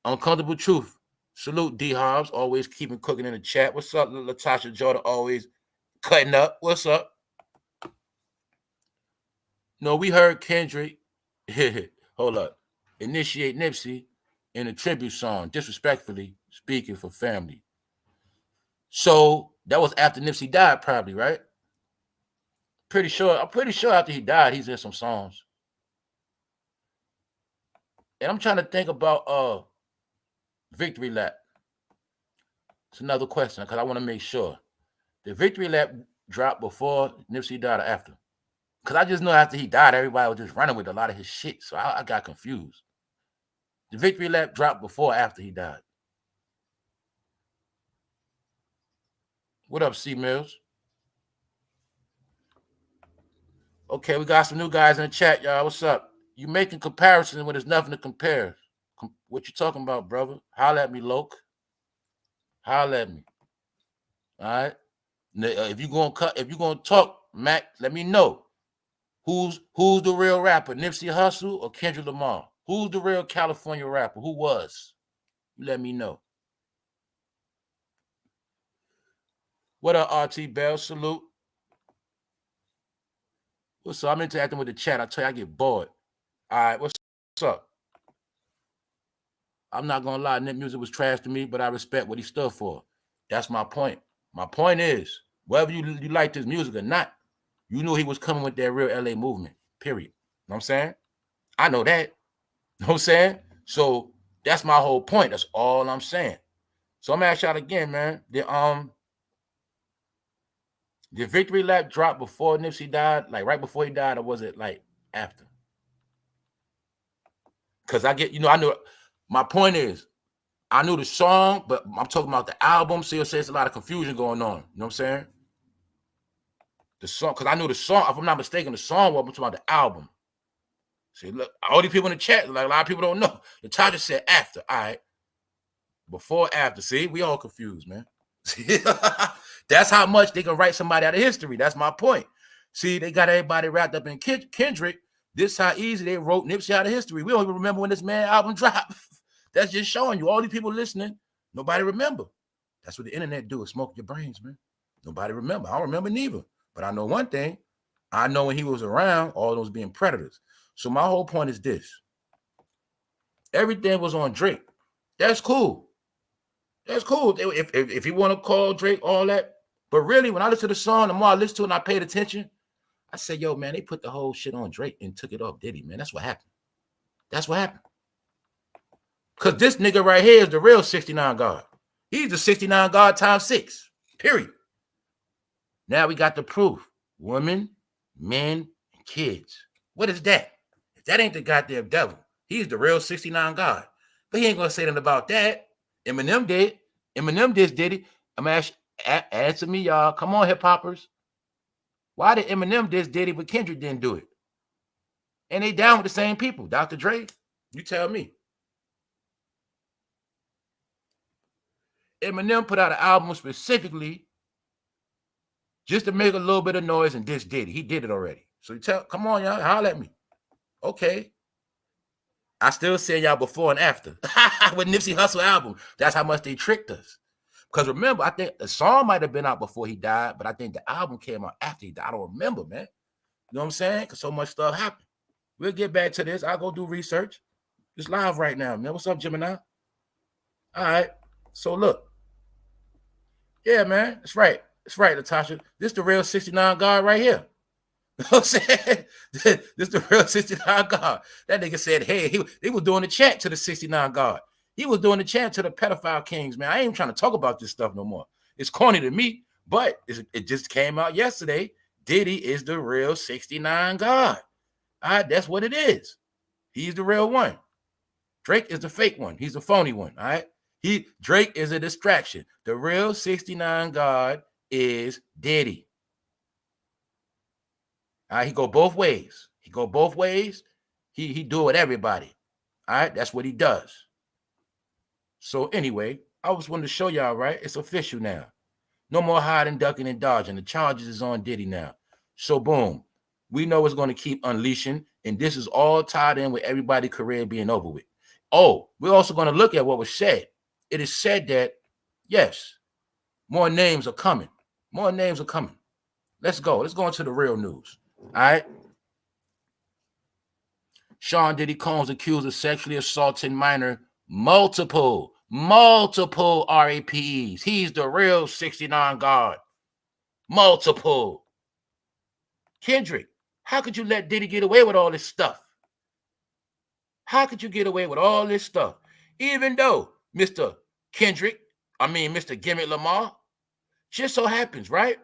Uncomfortable Truth. Salute D Hobbs, always keeping cooking in the chat. What's up, Latasha Jordan? Always cutting up. What's up? No, we heard Kendrick. Hold up. Initiate Nipsey in a tribute song, disrespectfully speaking for family. So that was after Nipsey died, probably, right? I'm pretty sure after he died, he's in some songs. And I'm trying to think about Victory Lap. It's another question because I want to make sure. The Victory Lap dropped before Nipsey died or after? Because I just know after he died, everybody was just running with a lot of his shit. So I got confused. The Victory Lap dropped before or after he died? What up, C Mills? Okay, we got some new guys in the chat, y'all. What's up? You making comparisons when there's nothing to compare. What you talking about, brother? Holla at me, Loke. Holla at me. All right. If you're gonna talk, Mac, let me know. Who's the real rapper? Nipsey Hussle or Kendrick Lamar? Who's the real California rapper? Who was? You let me know. What up, RT Bell? Salute. What's up? I'm interacting with the chat. I tell you, I get bored. All right, what's up? I'm not gonna lie, Nip music was trash to me, but I respect what he stood for. That's my point. My point is, whether you like his music or not, you knew he was coming with that real LA movement, period. You know what I'm saying? I know that. You know what I'm saying? So that's my whole point. That's all I'm saying. So I'm gonna ask y'all again, man. The Victory Lap drop before Nipsey died, like right before he died, or was it like after? Because I know. My point is, I knew the song, but I'm talking about the album. So you'll say it's a lot of confusion going on. You know what I'm saying? The song, because I knew the song. If I'm not mistaken, the song was talking about the album. See, look, all these people in the chat, like a lot of people don't know. The title said after. All right. Before, after. See, we all confused, man. That's how much they can write somebody out of history. That's my point. See, they got everybody wrapped up in Kendrick. This is how easy they wrote Nipsey out of history. We don't even remember when this man album dropped. That's just showing you, all these people listening, nobody remember. That's what the internet do, is smoke your brains, man. Nobody remember. I don't remember neither. But I know one thing. I know when he was around, all those being predators. So my whole point is this. Everything was on Drake. That's cool. That's cool. If you want to call Drake all that. But really, when I listen to the song, the more I listen to it and I paid attention, I said, yo, man, they put the whole shit on Drake and took it off Diddy, man. That's what happened. That's what happened. Because this nigga right here is the real 69 God. He's the 69 God times 6. Period. Now we got the proof. Women, men, and kids. What is that? If that ain't the goddamn devil, he's the real 69 God. But he ain't going to say nothing about that. Eminem did. Eminem did Diddy. I'm going to answer me, y'all. Come on, hip-hoppers. Why did Eminem diss Diddy but Kendrick didn't do it? And they down with the same people. Dr. Dre, you tell me. Eminem put out an album specifically just to make a little bit of noise and diss Diddy. He did it already. So come on, y'all, holler at me. Okay. I still say y'all before and after. With Nipsey Hussle album. That's how much they tricked us. Because remember, I think the song might have been out before he died, but I think the album came out after he died. I don't remember, man. You know what I'm saying? Because so much stuff happened. We'll get back to this. I'll go do research. It's live right now, man. What's up, Gemini? All right. So look. Yeah, man. That's right. That's right, Natasha. This the real 69 God right here. You know what I'm saying? This the real 69 God. That nigga said, hey, he was doing the chant to the 69 God. He was doing the chant to the pedophile kings, man. I ain't trying to talk about this stuff no more. It's corny to me, but it just came out yesterday. Diddy is the real 69 God. All right, that's what it is. He's the real one. Drake is the fake one. He's the phony one. All right. Drake is a distraction. The real 69 God is Diddy. All right, he go both ways. He go both ways. He do it with everybody. All right, that's what he does. So anyway, I just wanted to show y'all, right? It's official now. No more hiding, ducking, and dodging. The charges is on Diddy now. So boom, we know it's going to keep unleashing, and this is all tied in with everybody's career being over with. Oh, we're also going to look at what was said. It is said that, yes, more names are coming. More names are coming. Let's go. Let's go into the real news. All right. Sean Diddy Combs accused of sexually assaulting minor multiple RAPs. He's the real 69 God. Multiple. Kendrick, how could you let Diddy get away with all this stuff? How could you get away with all this stuff? Even though Mr. Gimmick Lamar, just so happens, right?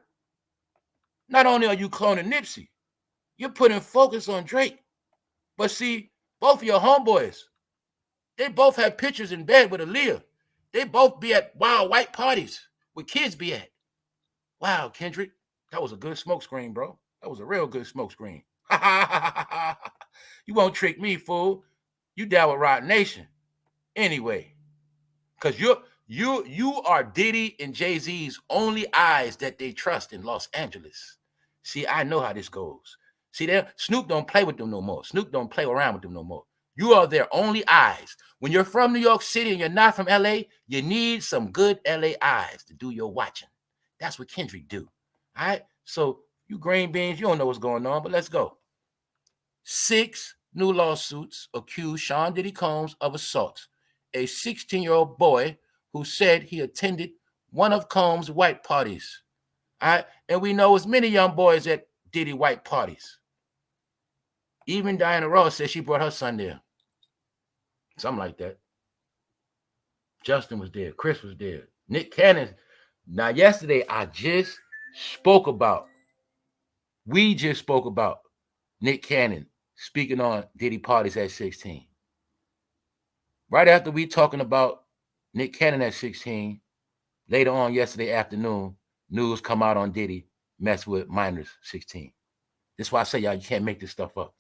Not only are you cloning Nipsey, you're putting focus on Drake. But see, both of your homeboys, they both have pictures in bed with Aaliyah. They both be at wild white parties where kids be at. Wow, Kendrick, that was a good smoke screen, bro. That was a real good smoke screen. You won't trick me, fool. You down with Roc Nation. Anyway, because you are Diddy and Jay-Z's only eyes that they trust in Los Angeles. See, I know how this goes. See, Snoop don't play with them no more. Snoop don't play around with them no more. You are their only eyes. When you're from New York City and you're not from LA, you need some good LA eyes to do your watching. That's what Kendrick do. All right? So you green beans, you don't know what's going on, but let's go. 6 new lawsuits accuse Sean Diddy Combs of assault. A 16-year-old boy who said he attended one of Combs' white parties. All right? And we know as many young boys at Diddy white parties. Even Diana Ross said she brought her son there. Something like that. Justin was there. Chris was there. Nick Cannon. Now, yesterday, we just spoke about Nick Cannon speaking on Diddy parties at 16. Right after we talking about Nick Cannon at 16, later on yesterday afternoon, news come out on Diddy mess with minors 16. That's why I say, y'all, you can't make this stuff up.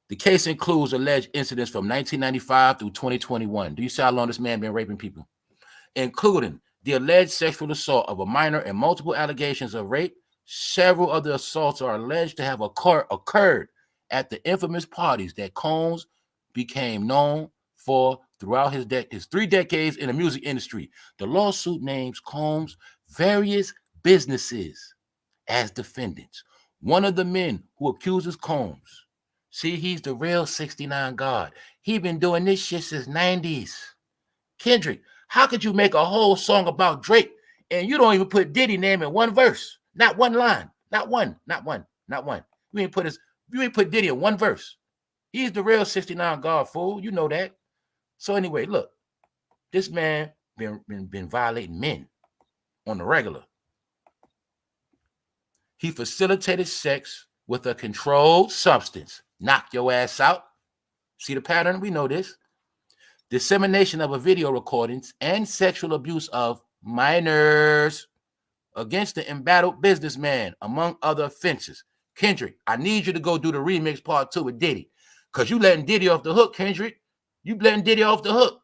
The case includes alleged incidents from 1995 through 2021. Do you see how long this man been raping people? Including the alleged sexual assault of a minor and multiple allegations of rape. Several of the assaults are alleged to have occurred at the infamous parties that Combs became known for throughout his 3 decades in the music industry. The lawsuit names Combs' various businesses as defendants. One of the men who accuses Combs, see, he's the real 69 God. He been doing this shit since 90s. Kendrick, how could you make a whole song about Drake and you don't even put Diddy name in one verse? Not one line. Not one. You ain't put Diddy in one verse. He's the real 69 God, fool. You know that. So anyway, look, this man been violating men on the regular. He facilitated sex with a controlled substance. Knock your ass out. See the pattern? We know this. Dissemination of a video recordings and sexual abuse of minors against the embattled businessman, among other offenses. Kendrick, I need you to go do the remix part 2 with Diddy, because you letting Diddy off the hook, Kendrick. You letting Diddy off the hook.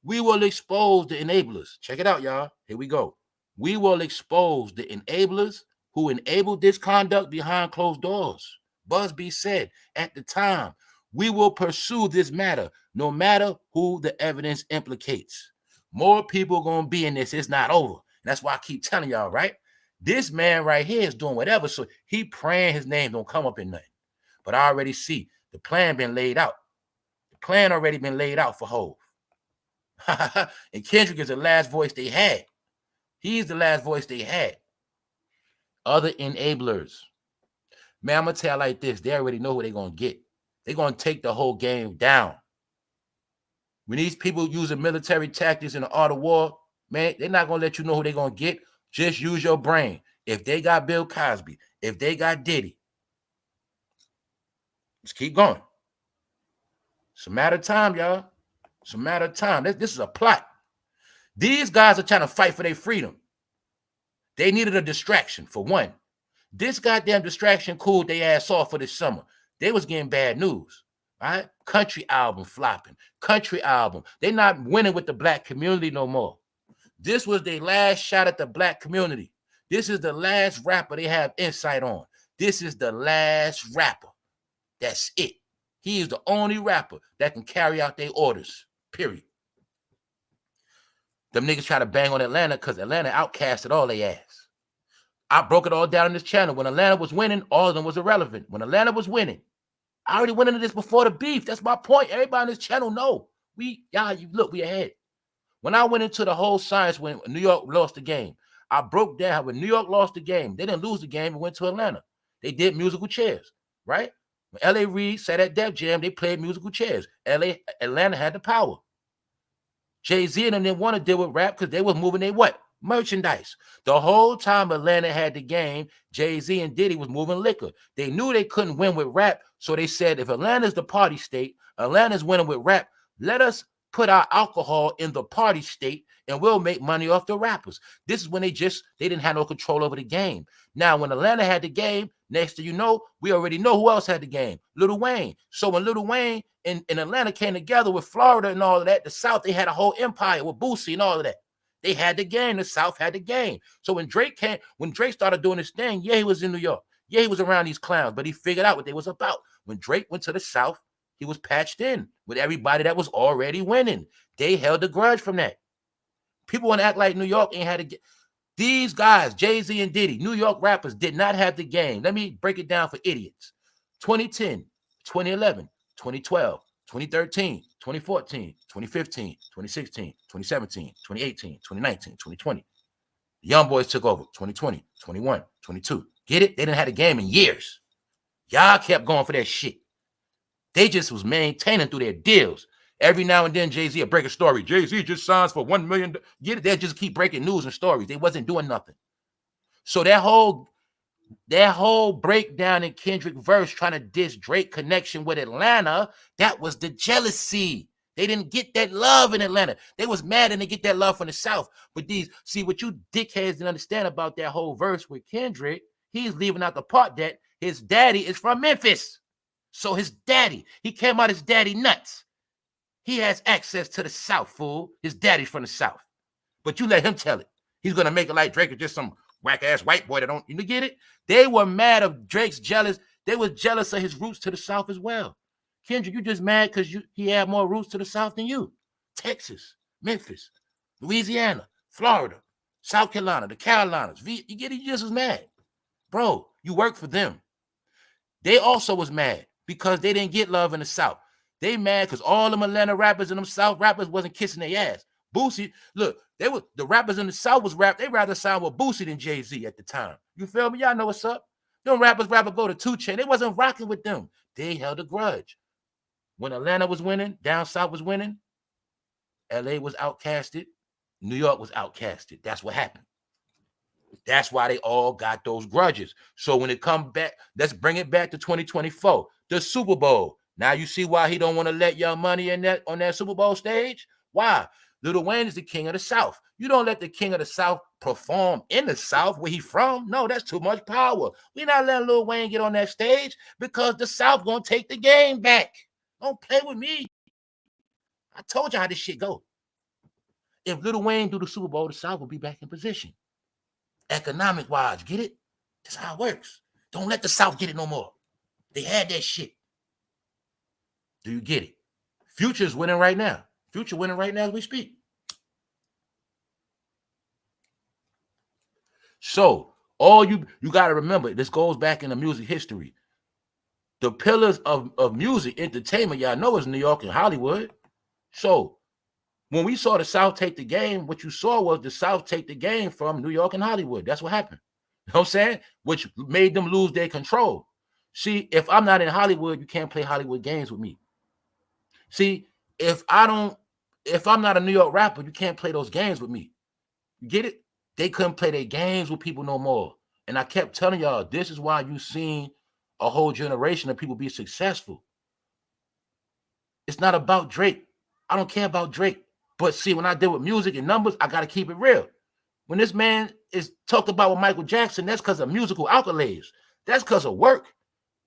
We will expose the enablers. Check it out, y'all. Here we go. We will expose the enablers who enabled this conduct behind closed doors. Busby said at the time, we will pursue this matter, no matter who the evidence implicates. More people going to be in this. It's not over. That's why I keep telling y'all, right? This man right here is doing whatever. So he praying his name don't come up in nothing. But I already see the plan been laid out. The plan already been laid out for Hov. And Kendrick is the last voice they had. He's the last voice they had. Other enablers. Man, I'm going to tell you like this. They already know who they're going to get. They're going to take the whole game down. When these people using military tactics in the art of war, man, they're not going to let you know who they're going to get. Just use your brain. If they got Bill Cosby, if they got Diddy, just keep going. It's a matter of time, y'all. It's a matter of time. This is a plot. These guys are trying to fight for their freedom. They needed a distraction, for one. This goddamn distraction cooled their ass off for this summer. They was getting bad news, right? Country album flopping. Country album. They're not winning with the black community no more. This was their last shot at the black community. This is the last rapper they have insight on. This is the last rapper. That's it. He is the only rapper that can carry out their orders, period. Them niggas try to bang on Atlanta because Atlanta outcasted all they ass. I broke it all down in this channel. When Atlanta was winning, all of them was irrelevant. When Atlanta was winning, I already went into this before the beef. That's my point. Everybody on this channel know. We ahead. When I went into the whole science when New York lost the game, I broke down how when New York lost the game, they didn't lose the game and went to Atlanta. They did musical chairs, right? When L.A. Reid sat at Def Jam, they played musical chairs. Atlanta had the power. Jay-Z and them didn't want to deal with rap because they was moving their what? Merchandise. The whole time Atlanta had the game, Jay-Z and Diddy was moving liquor. They knew they couldn't win with rap, so they said, if Atlanta's the party state, Atlanta's winning with rap, let us put our alcohol in the party state and we'll make money off the rappers. This is when they didn't have no control over the game. Now, when Atlanta had the game, next thing you know, we already know who else had the game. Lil Wayne. So when Lil Wayne and Atlanta came together with Florida and all of that, the South, they had a whole empire with Boosie and all of that. They had the game. The South had the game. So when Drake started doing his thing, yeah, he was in New York. Yeah, he was around these clowns, but he figured out what they was about. When Drake went to the South, he was patched in with everybody that was already winning. They held a grudge from that. People want to act like New York ain't had to get. These guys, Jay-Z and Diddy, New York rappers, did not have the game. Let me break it down for idiots. 2010, 2011, 2012, 2013, 2014, 2015, 2016, 2017, 2018, 2019, 2020. The young boys took over 2020, 21, 22. Get it? They didn't have a game in years. Y'all kept going for that shit. They just was maintaining through their deals. Every now and then, Jay-Z will break a story. Jay-Z just signs for $1 million. Get it? They'll just keep breaking news and stories. They wasn't doing nothing. So that whole breakdown in Kendrick verse trying to diss Drake connection with Atlanta, that was the jealousy. They didn't get that love in Atlanta. They was mad and they get that love from the South. But see what you dickheads didn't understand about that whole verse with Kendrick, he's leaving out the part that his daddy is from Memphis. So his daddy, he came out his daddy nuts. He has access to the South, fool. His daddy's from the South. But you let him tell it. He's gonna make it like Drake is just some whack-ass white boy that don't, you get it? They were mad of Drake's jealous. They were jealous of his roots to the South as well. Kendrick, you just mad because he had more roots to the South than you. Texas, Memphis, Louisiana, Florida, South Carolina, the Carolinas. You get it? You just was mad. Bro, you work for them. They also was mad because they didn't get love in the South. They mad because all them Atlanta rappers and them South rappers wasn't kissing their ass. Boosie, look, the rappers in the South was rap. They rather sign with Boosie than Jay-Z at the time. You feel me? Y'all know what's up. Them rappers rather go to 2 Chainz. They wasn't rocking with them. They held a grudge. When Atlanta was winning, down South was winning, LA was outcasted, New York was outcasted. That's what happened. That's why they all got those grudges. So when it comes back, let's bring it back to 2024, the Super Bowl. Now you see why he don't want to let Young Money in that on that Super Bowl stage? Why? Lil Wayne is the king of the South. You don't let the king of the South perform in the South where he from. No, that's too much power. We're not letting Lil Wayne get on that stage because the South gonna take the game back. Don't play with me. I told you how this shit go. If Lil Wayne do the Super Bowl, the South will be back in position. Economic wise, get it? That's how it works. Don't let the South get it no more. They had that shit. Do you get it? Future's winning right now. Future winning right now as we speak. So all you got to remember, this goes back in the music history. The pillars of music, entertainment, y'all know is New York and Hollywood. So when we saw the South take the game, what you saw was the South take the game from New York and Hollywood. That's what happened. You know what I'm saying? Which made them lose their control. See, if I'm not in Hollywood, you can't play Hollywood games with me. See, if I'm not a New York rapper, you can't play those games with me. You get it? They couldn't play their games with people no more. And I kept telling y'all, this is why you seen a whole generation of people be successful. It's not about Drake. I don't care about Drake. But see, when I deal with music and numbers, I got to keep it real. When this man is talked about with Michael Jackson, that's because of musical accolades. That's because of work.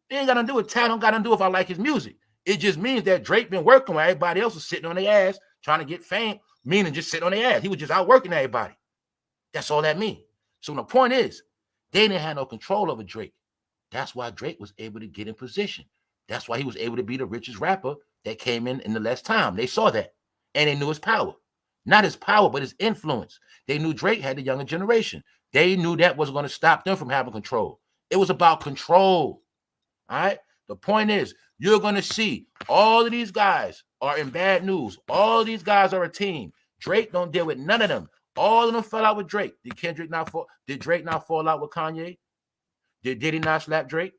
It ain't got to do with talent. Don't got to do if I like his music. It just means that Drake been working while everybody else was sitting on their ass trying to get fame, meaning just sitting on their ass. He was just out working everybody. That's all that means. So the point is, they didn't have no control over Drake. That's why Drake was able to get in position. That's why he was able to be the richest rapper that came in the less time. They saw that. And they knew his power. Not his power, but his influence. They knew Drake had the younger generation. They knew that was going to stop them from having control. It was about control. All right? The point is, you're going to see all of these guys are in bad news. All of these guys are a team. Drake don't deal with none of them. All of them fell out with Drake. Did Drake not fall out with Kanye? Did Diddy not slap Drake?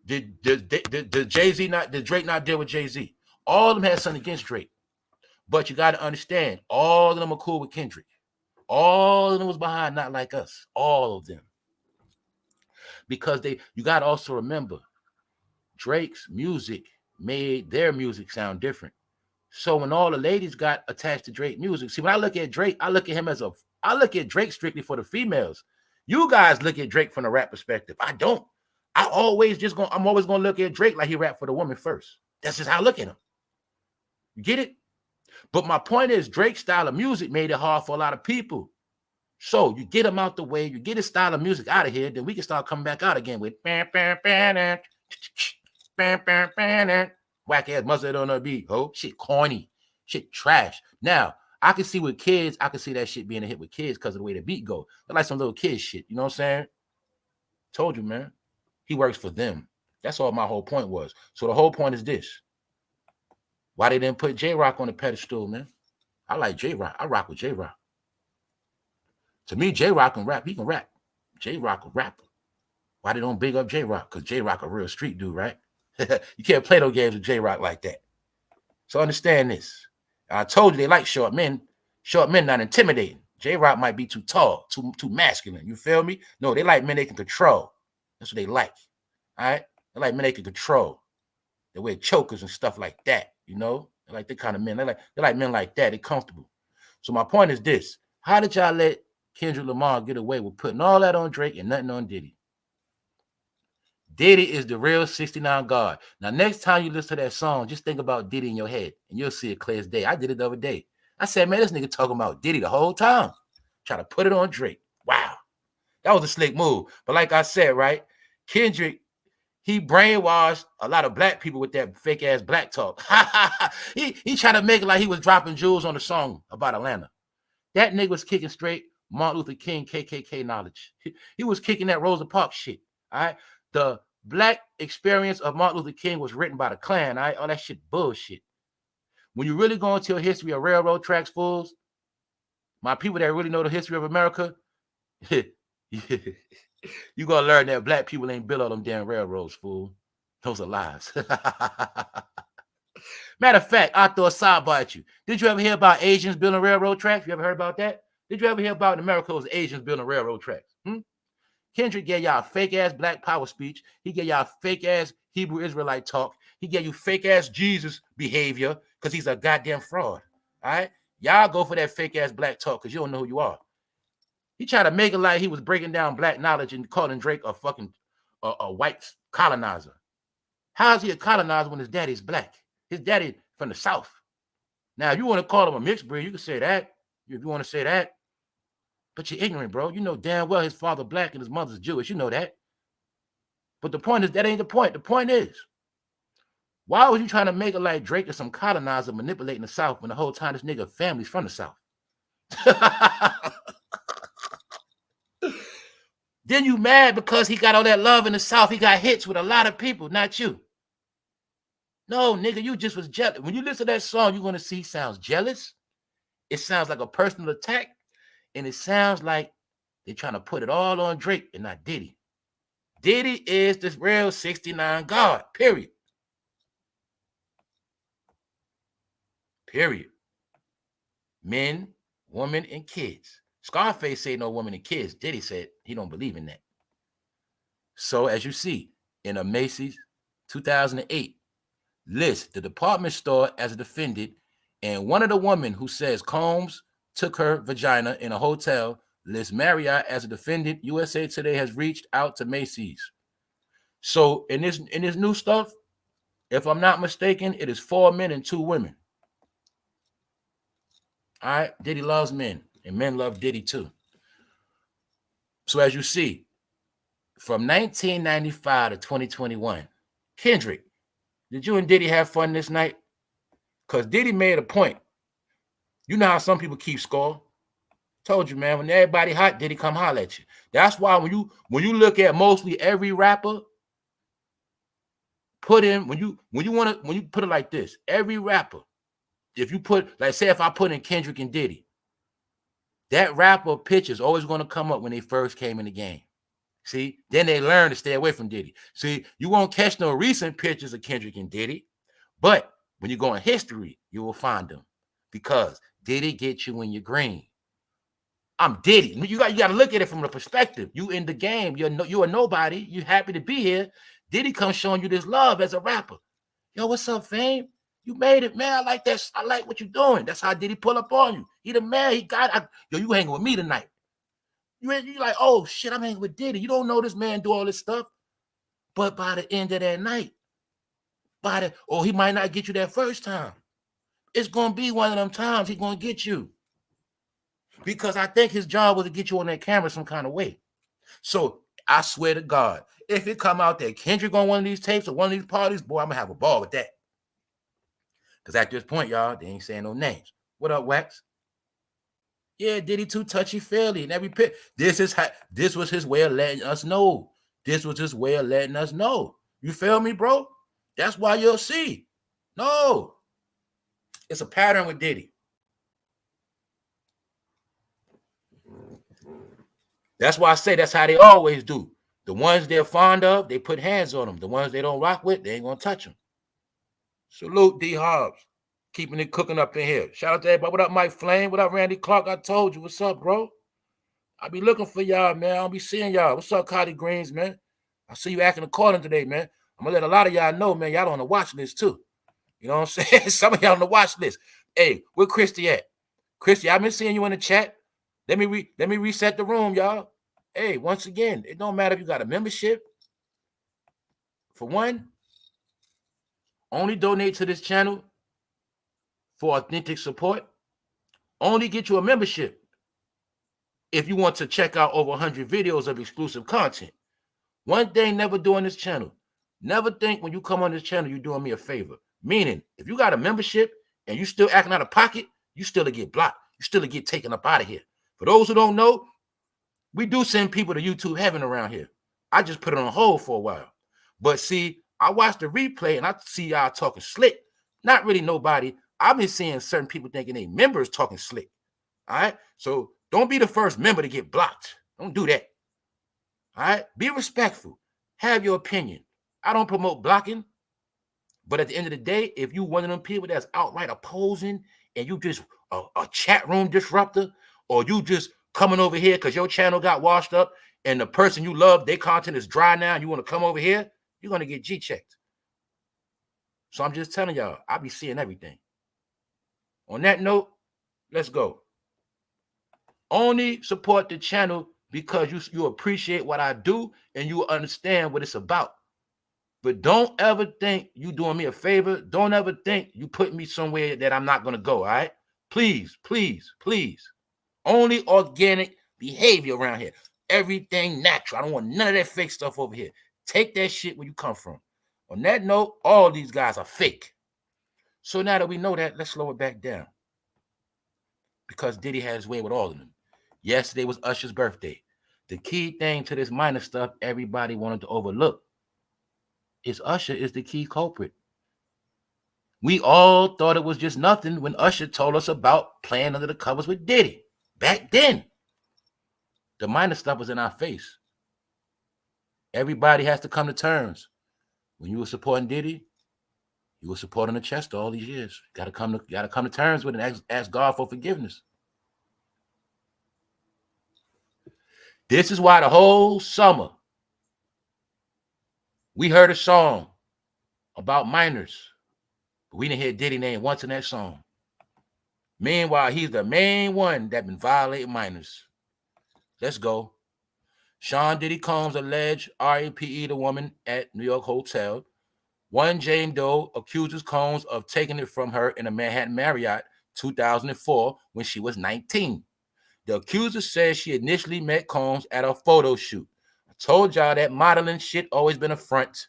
Did Drake not deal with Jay-Z? All of them had something against Drake. But you got to understand, all of them are cool with Kendrick. All of them was behind Not Like Us. All of them. Because you got to also remember, Drake's music made their music sound different. So when all the ladies got attached to Drake music, see, when I look at Drake, I look at Drake strictly for the females. You guys look at Drake from the rap perspective. I don't. I'm always gonna look at Drake like he rap for the woman first. That's just how I look at him. You get it? But my point is, Drake's style of music made it hard for a lot of people. So you get him out the way, you get his style of music out of here, then we can start coming back out again with whack ass mustard on the beat. Oh, shit corny, shit trash. Now I can see with kids, I can see that shit being a hit with kids because of the way the beat go. They're like some little kid shit. You know what I'm saying? Told you, man. He works for them. That's all my whole point was. So the whole point is this. Why they didn't put J-Rock on the pedestal, man? I like J-Rock. I rock with J-Rock. To me, J-Rock can rap. He can rap. J-Rock a rapper. Why they don't big up J-Rock? Because J-Rock a real street dude, right? You can't play no games with J-Rock like that. So understand this. I told you they like short men. Short men not intimidating. J-Rock might be too tall, too masculine. You feel me? No, they like men they can control. That's what they like. All right? They like men they can control. They wear chokers and stuff like that. You know? They like the kind of men. They like men like that. They're comfortable. So my point is this. How did y'all let Kendrick Lamar get away with putting all that on Drake and nothing on Diddy? Diddy is the real 69 God. Now, next time you listen to that song, just think about Diddy in your head, and you'll see it clear as day. I did it the other day. I said, man, this nigga talking about Diddy the whole time. Try to put it on Drake. Wow. That was a slick move. But like I said, right, Kendrick, he brainwashed a lot of black people with that fake ass black talk. he tried to make it like he was dropping jewels on the song about Atlanta. That nigga was kicking straight Martin Luther King KKK knowledge. He was kicking that Rosa Parks shit. All right. The black experience of Martin Luther King was written by the Klan. All right. All that shit bullshit. When you really go into a history of railroad tracks, fools, my people that really know the history of America, you gonna learn that black people ain't built all them damn railroads, fool. Those are lies. Matter of fact, I'll throw a sidebar at you. Did you ever hear about Asians building railroad tracks? You ever heard about that? Did you ever hear about in America was Asians building railroad tracks? Kendrick gave y'all fake ass black power speech. He gave y'all fake ass Hebrew Israelite talk. He gave you fake ass Jesus behavior because he's a goddamn fraud. All right? Y'all go for that fake ass black talk because you don't know who you are. He tried to make it like he was breaking down black knowledge and calling Drake a fucking a white colonizer. How is he a colonizer when his daddy's black? His daddy from the South. Now, if you want to call him a mixed breed, you can say that. If you want to say that. But you're ignorant, bro. You know damn well his father black and his mother's Jewish. You know that. But the point is, that ain't the point. The point is, why was you trying to make it like Drake is some colonizer manipulating the South when the whole time this nigga family's from the South? Then you mad because he got all that love in the South. He got hits with a lot of people, not you. No, nigga, you just was jealous. When you listen to that song, you're going to see he sounds jealous. It sounds like a personal attack. And it sounds like they're trying to put it all on Drake and not Diddy. Diddy is the real 69 God, period. Period. Men, women, and kids. Scarface said no women and kids. Diddy said he don't believe in that. So as you see, in a Macy's 2008, lists the department store as a defendant, and one of the women who says Combs took her vagina in a hotel lists Marriott as a defendant. USA Today has reached out to Macy's. So in this new stuff, if I'm not mistaken, it is 4 men and 2 women. All right, Diddy loves men, and men love Diddy too. So as you see, from 1995 to 2021, Kendrick, did you and Diddy have fun this night? Because Diddy made a point. You know how some people keep score. Told you, man, when everybody hot, Diddy come holler at you. That's why when you look at mostly every rapper, put in when you put it like this, every rapper, if you put, like say if I put in Kendrick and Diddy, that rapper pitch is always going to come up when they first came in the game. See, then they learn to stay away from Diddy. See, you won't catch no recent pictures of Kendrick and Diddy, but when you go in history, you will find them because Diddy gets you when you're green. I'm Diddy. You got to look at it from the perspective. You in the game. You're a nobody. You happy to be here. Diddy comes showing you this love as a rapper. Yo, what's up, fame? You made it, man. I like that. I like what you're doing. That's how Diddy pull up on you. He the man. Yo, you hanging with me tonight. You like, oh shit, I'm hanging with Diddy. You don't know this man do all this stuff. But by the end of that night, he might not get you that first time. It's gonna be one of them times he's gonna get you. Because I think his job was to get you on that camera some kind of way. So I swear to God, if it come out that Kendrick on one of these tapes or one of these parties, boy, I'm gonna have a ball with that. Because at this point, y'all, they ain't saying no names. What up, Wax? Yeah, Diddy too touchy-feely in every pit. This was his way of letting us know. This was his way of letting us know. You feel me, bro? That's why you'll see. No. It's a pattern with Diddy. That's why I say that's how they always do. The ones they're fond of, they put hands on them. The ones they don't rock with, they ain't gonna touch them. Salute D Hobbs. Keeping it cooking up in here. Shout out to everybody. What up, Mike Flame? What up, Randy Clark? I told you. What's up, bro? I be looking for y'all, man. I don't be seeing y'all. What's up, Cotty Greens, man? I see you acting according today, man. I'm gonna let a lot of y'all know, man. Y'all on the watch list too. You know what I'm saying? Some of y'all on the watch list. Hey, where Christy at? Christy, I've been seeing you in the chat. Let me reset the room, y'all. Hey, once again, it don't matter if you got a membership. For one, only donate to this channel for authentic support. Only get you a membership if you want to check out over 100 videos of exclusive content. One thing never do on this channel. Never think when you come on this channel, you're doing me a favor. Meaning, if you got a membership and you still acting out of pocket, you still get blocked. You still get taken up out of here. For those who don't know, we do send people to YouTube heaven around here. I just put it on hold for a while. But see, I watched the replay and I see y'all talking slick. Not really nobody. I've been seeing certain people thinking they members talking slick. All right? So don't be the first member to get blocked. Don't do that. All right? Be respectful. Have your opinion. I don't promote blocking. But at the end of the day, if you one of them people that's outright opposing and you just a chat room disruptor, or you just coming over here because your channel got washed up and the person you love, their content is dry now and you want to come over here, you're going to get G-checked. So I'm just telling y'all, I be seeing everything. On that note, let's go. Only support the channel because you appreciate what I do and you understand what it's about. But don't ever think you doing me a favor. Don't ever think you put me somewhere that I'm not going to go, all right? Please, please, please. Only organic behavior around here. Everything natural. I don't want none of that fake stuff over here. Take that shit where you come from. On that note, all these guys are fake. So now that we know that, let's slow it back down. Because Diddy had his way with all of them. Yesterday was Usher's birthday. The key thing to this minor stuff everybody wanted to overlook is Usher is the key culprit. We all thought it was just nothing when Usher told us about playing under the covers with Diddy. Back then, the minor stuff was in our face. Everybody has to come to terms. When you were supporting Diddy, you were supporting the Chester all these years. Got to come to terms with it and ask God for forgiveness. This is why the whole summer we heard a song about minors, but we didn't hear Diddy name once in that song. Meanwhile, he's the main one that been violating minors. Let's go. Sean Diddy Combs alleged REPE the woman at New York hotel. One Jane Doe accuses Combs of taking it from her in a Manhattan Marriott 2004 when she was 19. The accuser says she initially met Combs at a photo shoot. I told y'all that modeling shit always been a front.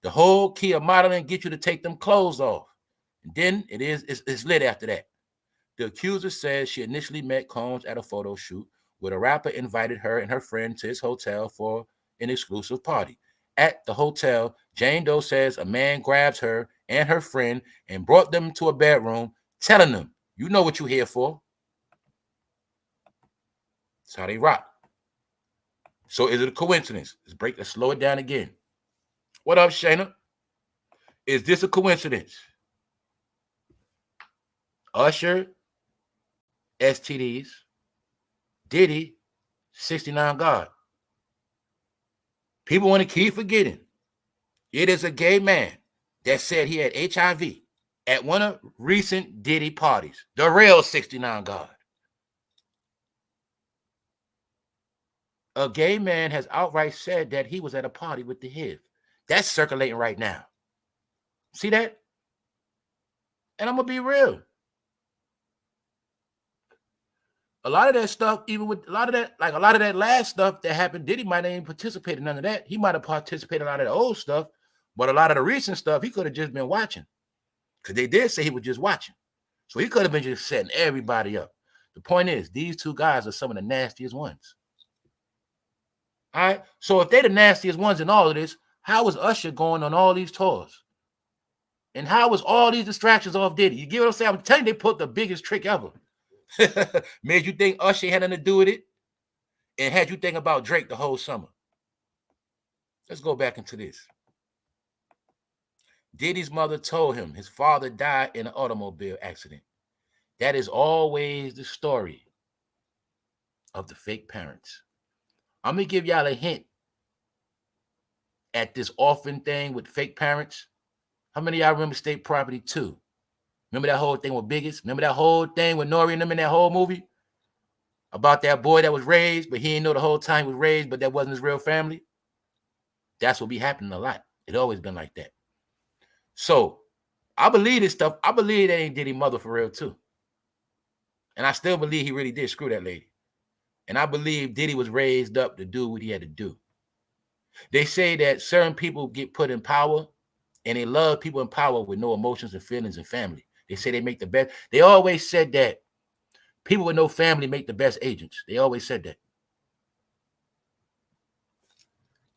The whole key of modeling get you to take them clothes off. And then it's lit after that. The accuser says she initially met Combs at a photo shoot where the rapper invited her and her friend to his hotel for an exclusive party. At the hotel, Jane Doe says a man grabs her and her friend and brought them to a bedroom, telling them, you know what you're here for. That's how they rock. So is it a coincidence? Let's slow it down again. What up, Shayna? Is this a coincidence? Usher, STDs, Diddy, 69 God. People want to keep forgetting. It is a gay man that said he had HIV at one of recent Diddy parties. The real 69 God. A gay man has outright said that he was at a party with the HIV. That's circulating right now. See that? And I'm going to be real. A lot of that stuff, even with a lot of that last stuff that happened, Diddy might not even participate in none of that. He might have participated in a lot of the old stuff, but a lot of the recent stuff, he could have just been watching. Because they did say he was just watching. So he could have been just setting everybody up. The point is, these two guys are some of the nastiest ones. All right? So if they're the nastiest ones in all of this, how is Usher going on all these tours? And how was all these distractions off Diddy? You get what I'm saying? I'm telling you, they put the biggest trick ever. Made you think Usher had nothing to do with it and had you think about Drake the whole summer. Let's go back into this. Diddy's mother told him his father died in an automobile accident. That is always the story of the fake parents. I'm going to give y'all a hint at this orphan thing with fake parents. How many of y'all remember State Property 2? Remember that whole thing with Biggest? Remember that whole thing with Nori and them in that whole movie? About that boy that was raised, but he didn't know the whole time he was raised, but that wasn't his real family? That's what be happening a lot. It always been like that. So, I believe this stuff. I believe that ain't Diddy mother for real, too. And I still believe he really did screw that lady. And I believe Diddy was raised up to do what he had to do. They say that certain people get put in power and they love people in power with no emotions and feelings and family. They say they make the best. They always said that people with no family make the best agents. They always said that.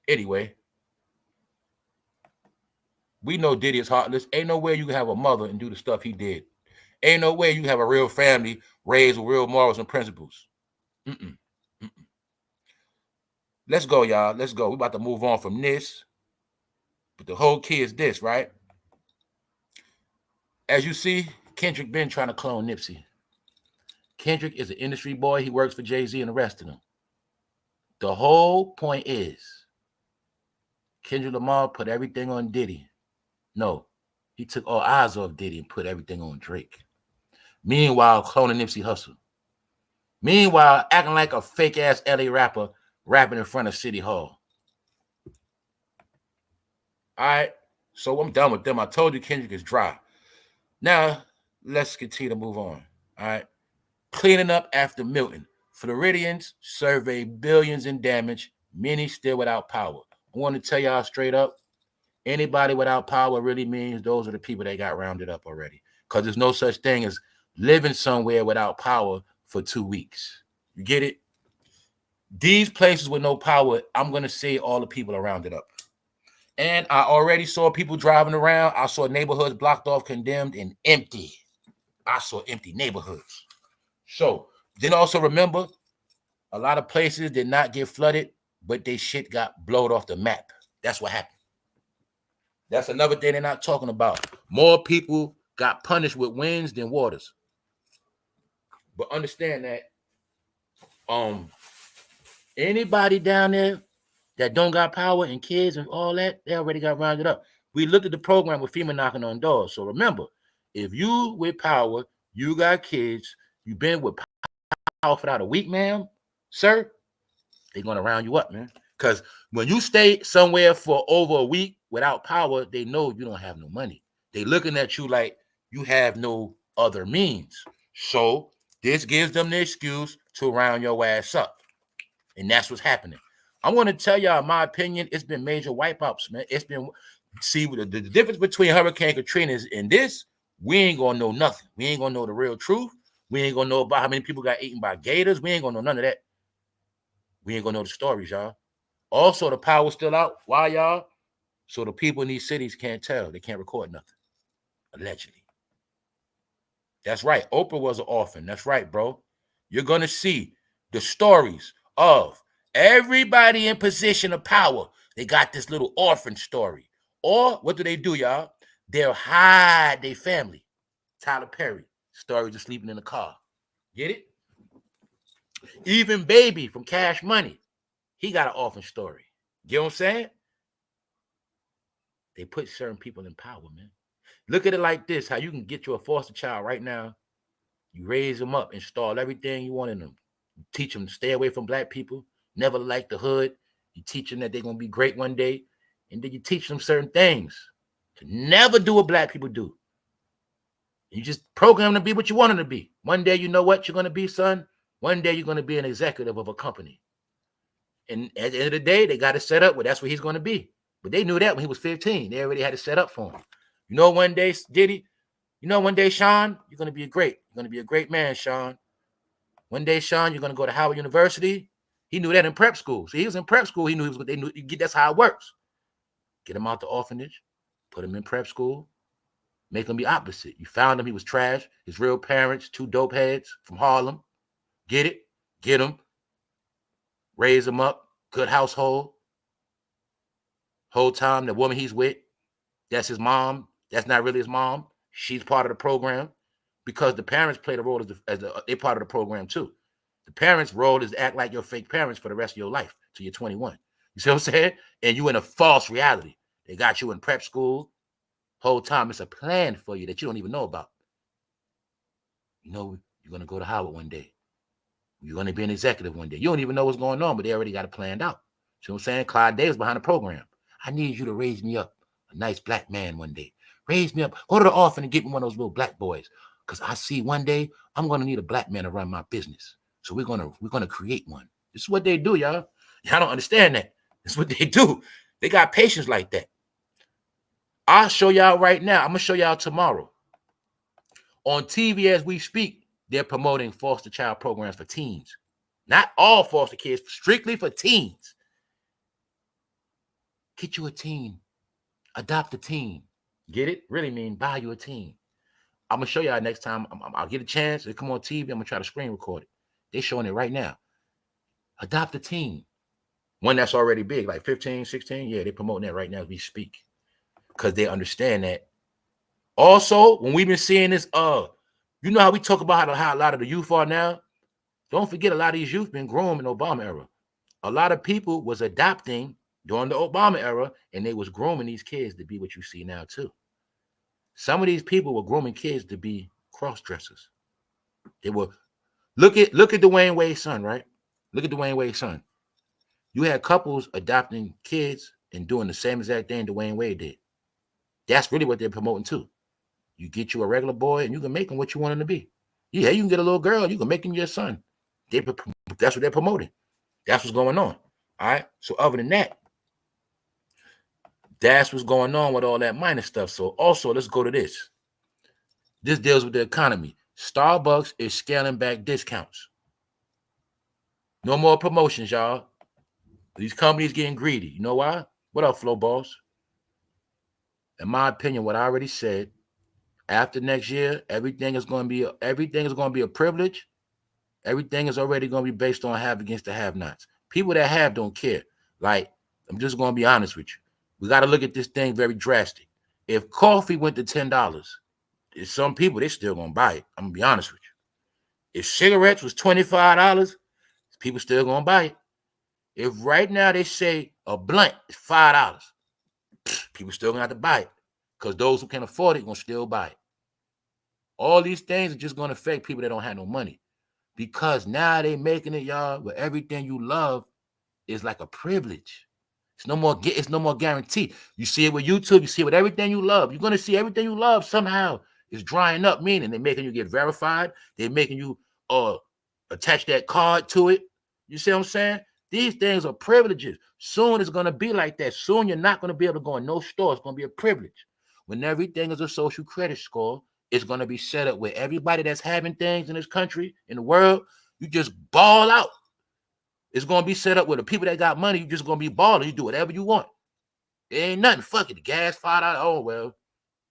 Anyway, we know Diddy is heartless. Ain't no way you can have a mother and do the stuff he did. Ain't no way you can have a real family raised with real morals and principles. Let's go, y'all. Let's go. We're about to move on from this. But the whole key is this, right? As you see, Kendrick been trying to clone Nipsey. Kendrick is an industry boy. He works for Jay-Z and the rest of them. The whole point is Kendrick Lamar put everything on Diddy. No, he took all eyes off Diddy and put everything on Drake. Meanwhile, cloning Nipsey Hussle. Meanwhile, acting like a fake-ass LA rapper rapping in front of City Hall. All right, so I'm done with them. I told you Kendrick is dry. Now, let's continue to move on. All right, cleaning up after Milton. Floridians survey billions in damage, many still without power. I want to tell y'all straight up, anybody without power really means those are the people that got rounded up already. Because there's no such thing as living somewhere without power for 2 weeks. You get it? These places with no power, I'm going to say all the people are rounded up. And I already saw people driving around. I saw neighborhoods blocked off, condemned, and empty. I saw empty neighborhoods. So then also remember, a lot of places did not get flooded, but they shit got blowed off the map. That's what happened. That's another thing they're not talking about. More people got punished with winds than waters. But understand that anybody down there that don't got power and kids and all that, they already got rounded up. We looked at the program with FEMA knocking on doors. So remember, if you with power, you got kids, you've been with power for about a week, ma'am, sir, they're going to round you up, man. Because when you stay somewhere for over a week without power, they know you don't have no money. They looking at you like you have no other means. So this gives them the excuse to round your ass up. And that's what's happening. I want to tell y'all, in my opinion, it's been major wipeouts, man. It's been, see, the difference between Hurricane Katrina and this, we ain't going to know nothing. We ain't going to know the real truth. We ain't going to know about how many people got eaten by gators. We ain't going to know none of that. We ain't going to know the stories, y'all. Also, the power's still out. Why, y'all? So the people in these cities can't tell. They can't record nothing. Allegedly. That's right. Oprah was an orphan. That's right, bro. You're going to see the stories of everybody in position of power. They got this little orphan story. Or what do, y'all? They'll hide their family. Tyler Perry, stories of sleeping in the car. Get it? Even Baby from Cash Money, he got an orphan story. You know what I'm saying? They put certain people in power, man. Look at it like this, how you can get you a foster child right now. You raise them up, install everything you want in them. You teach them to stay away from black people, never like the hood. You teach them that they're going to be great one day. And then you teach them certain things to never do what black people do. You just program them to be what you want them to be. One day, you know what you're going to be, son? One day, you're going to be an executive of a company. And at the end of the day, they got it set up where that's what he's going to be. But they knew that when he was 15. They already had it set up for him. You know, one day, Diddy, you know, one day, Sean, you're going to be a great man, Sean. One day, Sean, you're going to go to Howard University. He knew that in prep school. So he was in prep school. He knew what they knew. That's how it works. Get him out the orphanage, put him in prep school, make him be opposite. You found him, he was trash. His real parents, 2 dope heads from Harlem. Get it? Get him. Raise him up. Good household. Whole time, the woman he's with, that's his mom. That's not really his mom. She's part of the program because the parents play the role they're part of the program too. The parents' role is to act like your fake parents for the rest of your life till you're 21. You see what I'm saying? And you in a false reality. They got you in prep school. Whole time it's a plan for you that you don't even know about. You know, you're going to go to Howard one day. You're going to be an executive one day. You don't even know what's going on, but they already got it planned out. See what I'm saying? Clyde Davis behind the program. I need you to raise me up a nice black man one day. Raise me up. Go to the orphan and get me one of those little black boys. Because I see one day I'm gonna need a black man to run my business. So we're gonna create one. This is what they do, y'all. Y'all don't understand that. This is what they do. They got patience like that. I'll show y'all right now. I'm gonna show y'all tomorrow. On TV as we speak, they're promoting foster child programs for teens. Not all foster kids, strictly for teens. Get you a teen. Adopt a teen. Get it? Really mean buy you a teen. I'm going to show y'all next time. I'll get a chance to come on TV. I'm going to try to screen record it. They're showing it right now. Adopt a teen. One that's already big, like 15, 16. Yeah, they're promoting that right now as we speak. Because they understand that. Also, when we've been seeing this, you know how we talk about how a lot of the youth are now? Don't forget, a lot of these youth been groomed in the Obama era. A lot of people was adopting during the Obama era, and they was grooming these kids to be what you see now too. Some of these people were grooming kids to be cross-dressers. They were look at Dwayne Wade's son, right? Look at Dwayne Wade's son. You had couples adopting kids and doing the same exact thing Dwayne Wade did. That's really what they're promoting too. You get you a regular boy and you can make him what you want him to be. Yeah, you can get a little girl, you can make him your son. That's what they're promoting. That's what's going on. All right. So other than that, that's what's going on with all that minor stuff. So also, let's go to this. This deals with the economy. Starbucks is scaling back discounts. No more promotions, y'all. These companies getting greedy. You know why? What up, Flow Boss? In my opinion, what I already said, after next year, everything is going to be a privilege. Everything is already going to be based on have against the have-nots. People that have don't care. Like, I'm just going to be honest with you. We got to look at this thing very drastic. If coffee went to $10, some people, they still going to buy it. I'm going to be honest with you. If cigarettes was $25, people still going to buy it. If right now they say a blunt is $5, people still going to have to buy it. Because those who can afford it going to still buy it. All these things are just going to affect people that don't have no money. Because now they making it, y'all, where everything you love is like a privilege. It's no more guarantee. You see it with YouTube, you see it with everything you love. You're gonna see everything you love somehow is drying up, meaning they're making you get verified, they're making you attach that card to it. You see what I'm saying? These things are privileges. Soon it's gonna be like that. Soon you're not gonna be able to go in no store. It's gonna be a privilege. When everything is a social credit score, it's going to be set up where everybody that's having things in this country, in the world, you just ball out. It's going to be set up where the people that got money, you just going to be balling. You do whatever you want. It ain't nothing. Fuck it. The gas $5. Oh, well,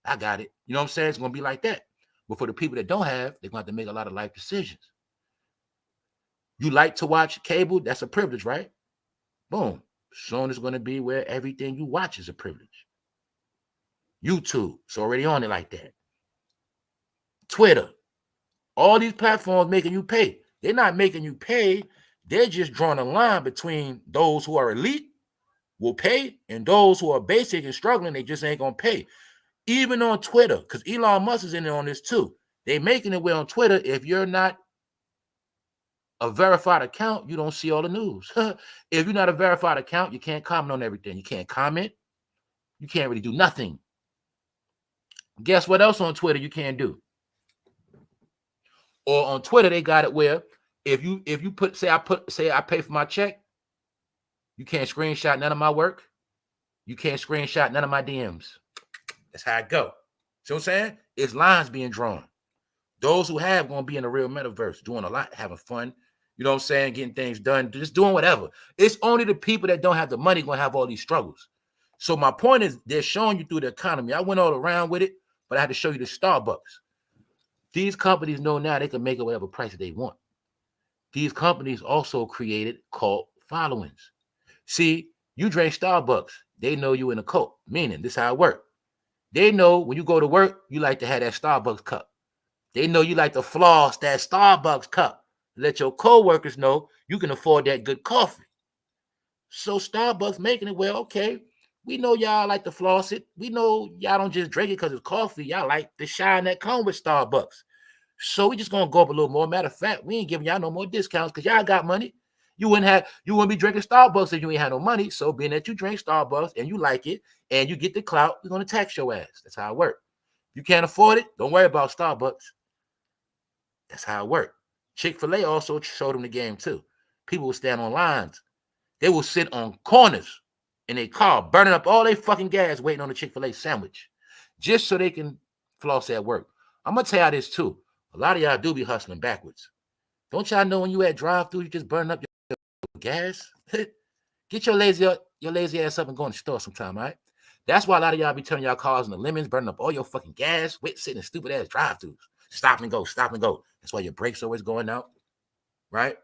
I got it. You know what I'm saying? It's going to be like that. But for the people that don't have, they're going to have to make a lot of life decisions. You like to watch cable? That's a privilege, right? Boom. Soon it's going to be where everything you watch is a privilege. YouTube, it's already on it like that. Twitter, all these platforms making you pay. They're not making you pay. They're just drawing a line between those who are elite will pay and those who are basic and struggling, they just ain't going to pay. Even on Twitter, because Elon Musk is in there on this too. They making it where on Twitter, if you're not a verified account, you don't see all the news. If you're not a verified account, you can't comment on everything. You can't comment. You can't really do nothing. Guess what else on Twitter you can't do? Or on Twitter, they got it where if you say I pay for my check, you can't screenshot none of my work. You can't screenshot none of my DMs. That's how it go. See what I'm saying? It's lines being drawn. Those who have going to be in the real metaverse, doing a lot, having fun. You know what I'm saying? Getting things done, just doing whatever. It's only the people that don't have the money going to have all these struggles. So my point is, they're showing you through the economy. I went all around with it, but I had to show you the Starbucks. These companies know now they can make it whatever price they want. These companies also created cult followings. See, you drink Starbucks, they know you in a cult, meaning this is how it works. They know when you go to work, you like to have that Starbucks cup. They know you like to floss that Starbucks cup. Let your co-workers know you can afford that good coffee. So Starbucks making it, well, okay, we know y'all like to floss it. We know y'all don't just drink it because it's coffee. Y'all like the shine that come with Starbucks. So we just going to go up a little more. Matter of fact, we ain't giving y'all no more discounts because y'all got money. You wouldn't be drinking Starbucks if you ain't had no money. So being that you drink Starbucks and you like it and you get the clout, we're going to tax your ass. That's how it works. You can't afford it, don't worry about Starbucks. That's how it worked. Chick-fil-A also showed them the game too. People will stand on lines. They will sit on corners in a car, burning up all their fucking gas, waiting on the Chick-fil-A sandwich, just so they can floss at work. I'm gonna tell y'all this too. A lot of y'all do be hustling backwards. Don't y'all know when you at drive-through, you just burn up your gas? Get your lazy ass up and go in the store sometime, all right? That's why a lot of y'all be turning y'all cars in the lemons, burning up all your fucking gas, sitting in stupid ass drive-throughs. Stop and go, stop and go. That's why your brakes always going out, right?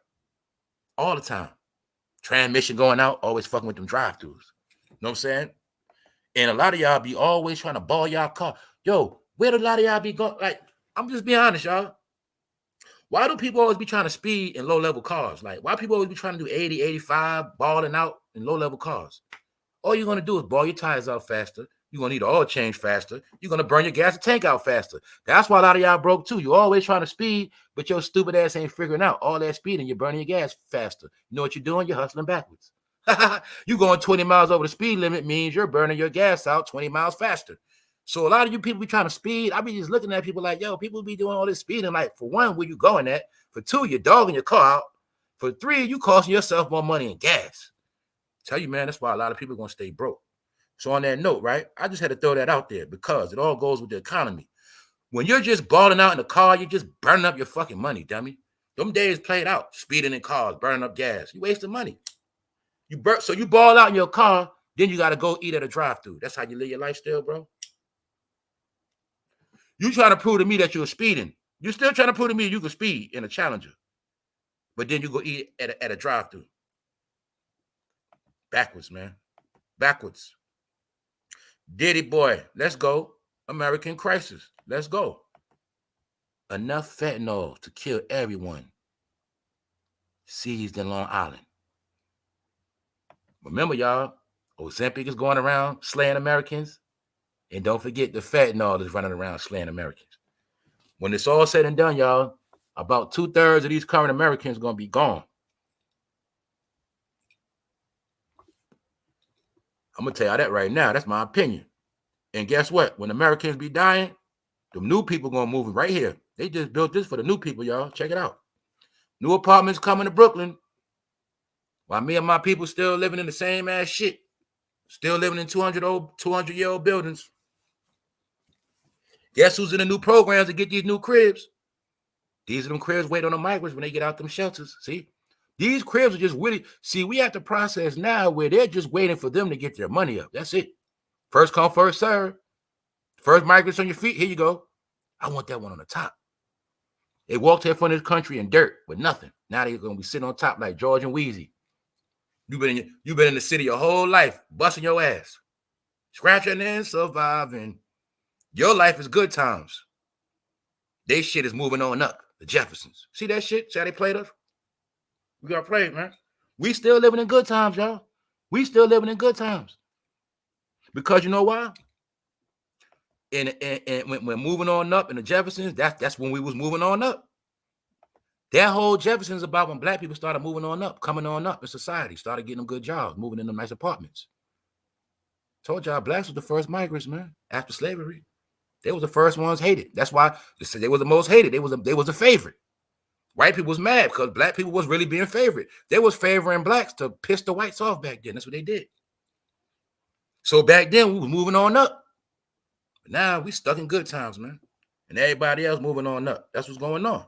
All the time. Transmission going out, always fucking with them drive-throughs. You know what I'm saying? And a lot of y'all be always trying to ball y'all car. Yo, where do a lot of y'all be going? Like, I'm just being honest, y'all. Why do people always be trying to speed in low-level cars? Like, why people always be trying to do 80, 85, balling out in low-level cars? All you're going to do is ball your tires out faster. You're going to need an oil change faster. You're going to burn your gas tank out faster. That's why a lot of y'all broke, too. You're always trying to speed, but your stupid ass ain't figuring out all that speed, and you're burning your gas faster. You know what you're doing? You're hustling backwards. You going 20 miles over the speed limit means you're burning your gas out 20 miles faster. So a lot of you people be trying to speed. I be just looking at people like, yo, people be doing all this speeding. Like, for one, where you going at? For two, you're dogging your car out. For three, you costing yourself more money in gas. Tell you, man, that's why a lot of people are going to stay broke. So on that note, right, I just had to throw that out there because it all goes with the economy. When you're just balling out in the car, you're just burning up your fucking money, dummy. Them days played out, speeding in cars, burning up gas. You wasting money. So you ball out in your car, then you got to go eat at a drive-thru. That's how you live your lifestyle, bro. You trying to prove to me that you're speeding. You're still trying to prove to me you can speed in a Challenger. But then you go eat at a drive-thru. Backwards, man. Backwards. Diddy boy, let's go. American crisis. Let's go. Enough fentanyl to kill everyone seized in Long Island. Remember, y'all, Ozempic is going around slaying Americans. And don't forget the fentanyl is running around slaying Americans. When it's all said and done, y'all, about 2/3 of these current Americans are going to be gone. I'm going to tell y'all that right now. That's my opinion. And guess what? When Americans be dying, the new people going to move right here. They just built this for the new people, y'all. Check it out. New apartments coming to Brooklyn. While me and my people still living in the same ass shit. Still living in 200-year-old buildings. Guess who's in the new programs to get these new cribs? These are them cribs waiting on the migrants when they get out them shelters. See? These cribs are just really... See, we have to process now where they're just waiting for them to get their money up. That's it. First come, first serve. First migrants on your feet, here you go. I want that one on the top. They walked here from this country in dirt with nothing. Now they're going to be sitting on top like George and Wheezy. You've been in the city your whole life, busting your ass. Scratching and surviving. Your life is good times. They shit is moving on up. The Jeffersons. See that shit? See how they played us? We got played, man. We still living in good times, y'all. We still living in good times. Because you know why? And when we're moving on up in the Jeffersons, that's when we was moving on up. That whole Jefferson's about when black people started moving on up, coming on up in society, started getting them good jobs, moving in them nice apartments. Told y'all blacks was the first migrants, man, after slavery. They was the first ones hated. That's why they was the most hated. They was a favorite. White people was mad because black people was really being favored. They was favoring blacks to piss the whites off back then. That's what they did. So back then, we was moving on up. But now we stuck in good times, man. And everybody else moving on up. That's what's going on.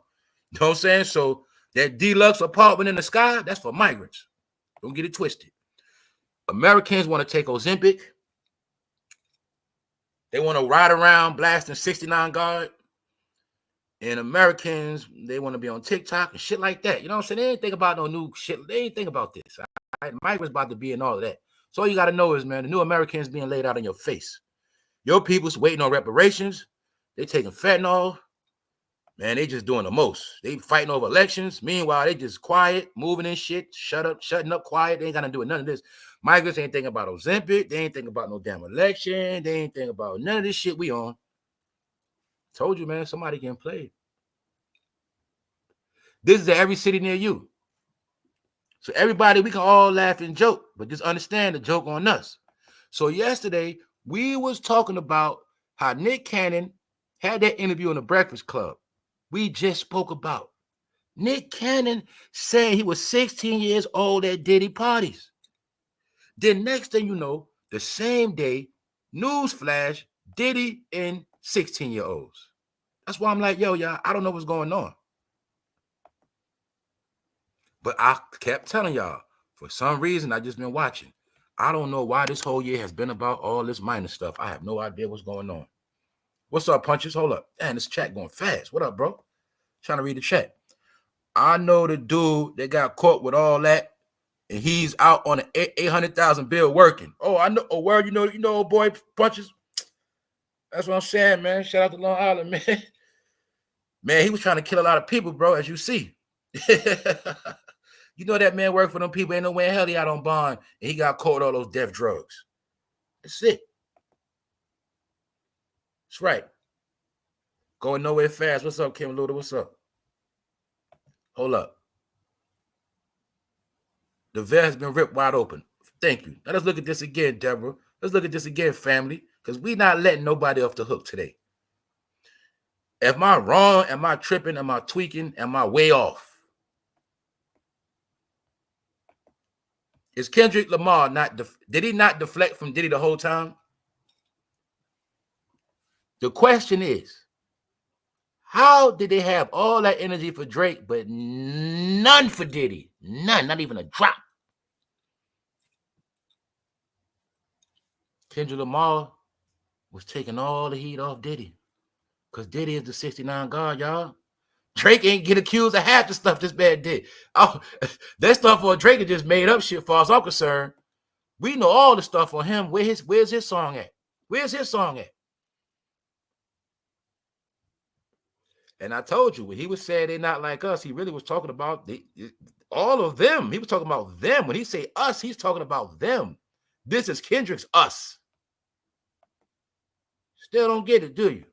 You know what I'm saying? So that deluxe apartment in the sky, that's for migrants. Don't get it twisted. Americans want to take Ozempic. They want to ride around blasting 69 guard. And Americans, they want to be on TikTok and shit like that. You know what I'm saying? They ain't think about no new shit. They ain't think about this. All right? Migrants about to be in all of that. So all you got to know is, man, the new Americans being laid out in your face. Your people's waiting on reparations. They taking fentanyl. Man, they just doing the most. They fighting over elections. Meanwhile, they just quiet, moving and shit, shutting up quiet. They ain't got to do none of this. Migrants ain't thinking about Ozempic. They ain't thinking about no damn election. They ain't thinking about none of this shit we on. Told you, man, somebody getting played. This is at every city near you. So everybody, we can all laugh and joke, but just understand the joke on us. So yesterday, we was talking about how Nick Cannon had that interview on the Breakfast Club. we just spoke about. Nick Cannon saying he was 16 years old at Diddy parties. Then next thing you know, the same day, newsflash, Diddy and 16-year-olds. That's why I'm like, yo, y'all, I don't know what's going on. But I kept telling y'all, for some reason, I just been watching. I don't know why this whole year has been about all this minor stuff. I have no idea what's going on. What's up, Punches? Hold up. Man, this chat going fast. What up, bro? Trying to read the chat. I know the dude that got caught with all that, and he's out on an 800,000 bill working. Oh, I know. Oh, where you know, boy, Punches. That's what I'm saying, man. Shout out to Long Island, man. Man, he was trying to kill a lot of people, bro, as you see. You know that man worked for them people. Ain't no way in hell he out on bond, and he got caught with all those death drugs. That's it. That's right. Going nowhere fast. What's up, Kim Luda? What's up? Hold up. The veil has been ripped wide open. Thank you. Now let's look at this again, Deborah. Let's look at this again, family, because we not letting nobody off the hook today. Am I wrong? Am I tripping? Am I tweaking? Am I way off? Is Kendrick Lamar did he not deflect from Diddy the whole time? The question is, how did they have all that energy for Drake, but none for Diddy? None, not even a drop. Kendrick Lamar was taking all the heat off Diddy, because Diddy is the 69 God, y'all. Drake ain't get accused of half the stuff this man did. Oh, that stuff on Drake is just made up shit, far as I'm concerned. We know all the stuff on him. Where's his song at? Where's his song at? And I told you, when he was saying they're not like us, he really was talking about all of them. He was talking about them. When he say us, he's talking about them. This is Kendrick's us. Still don't get it, do you?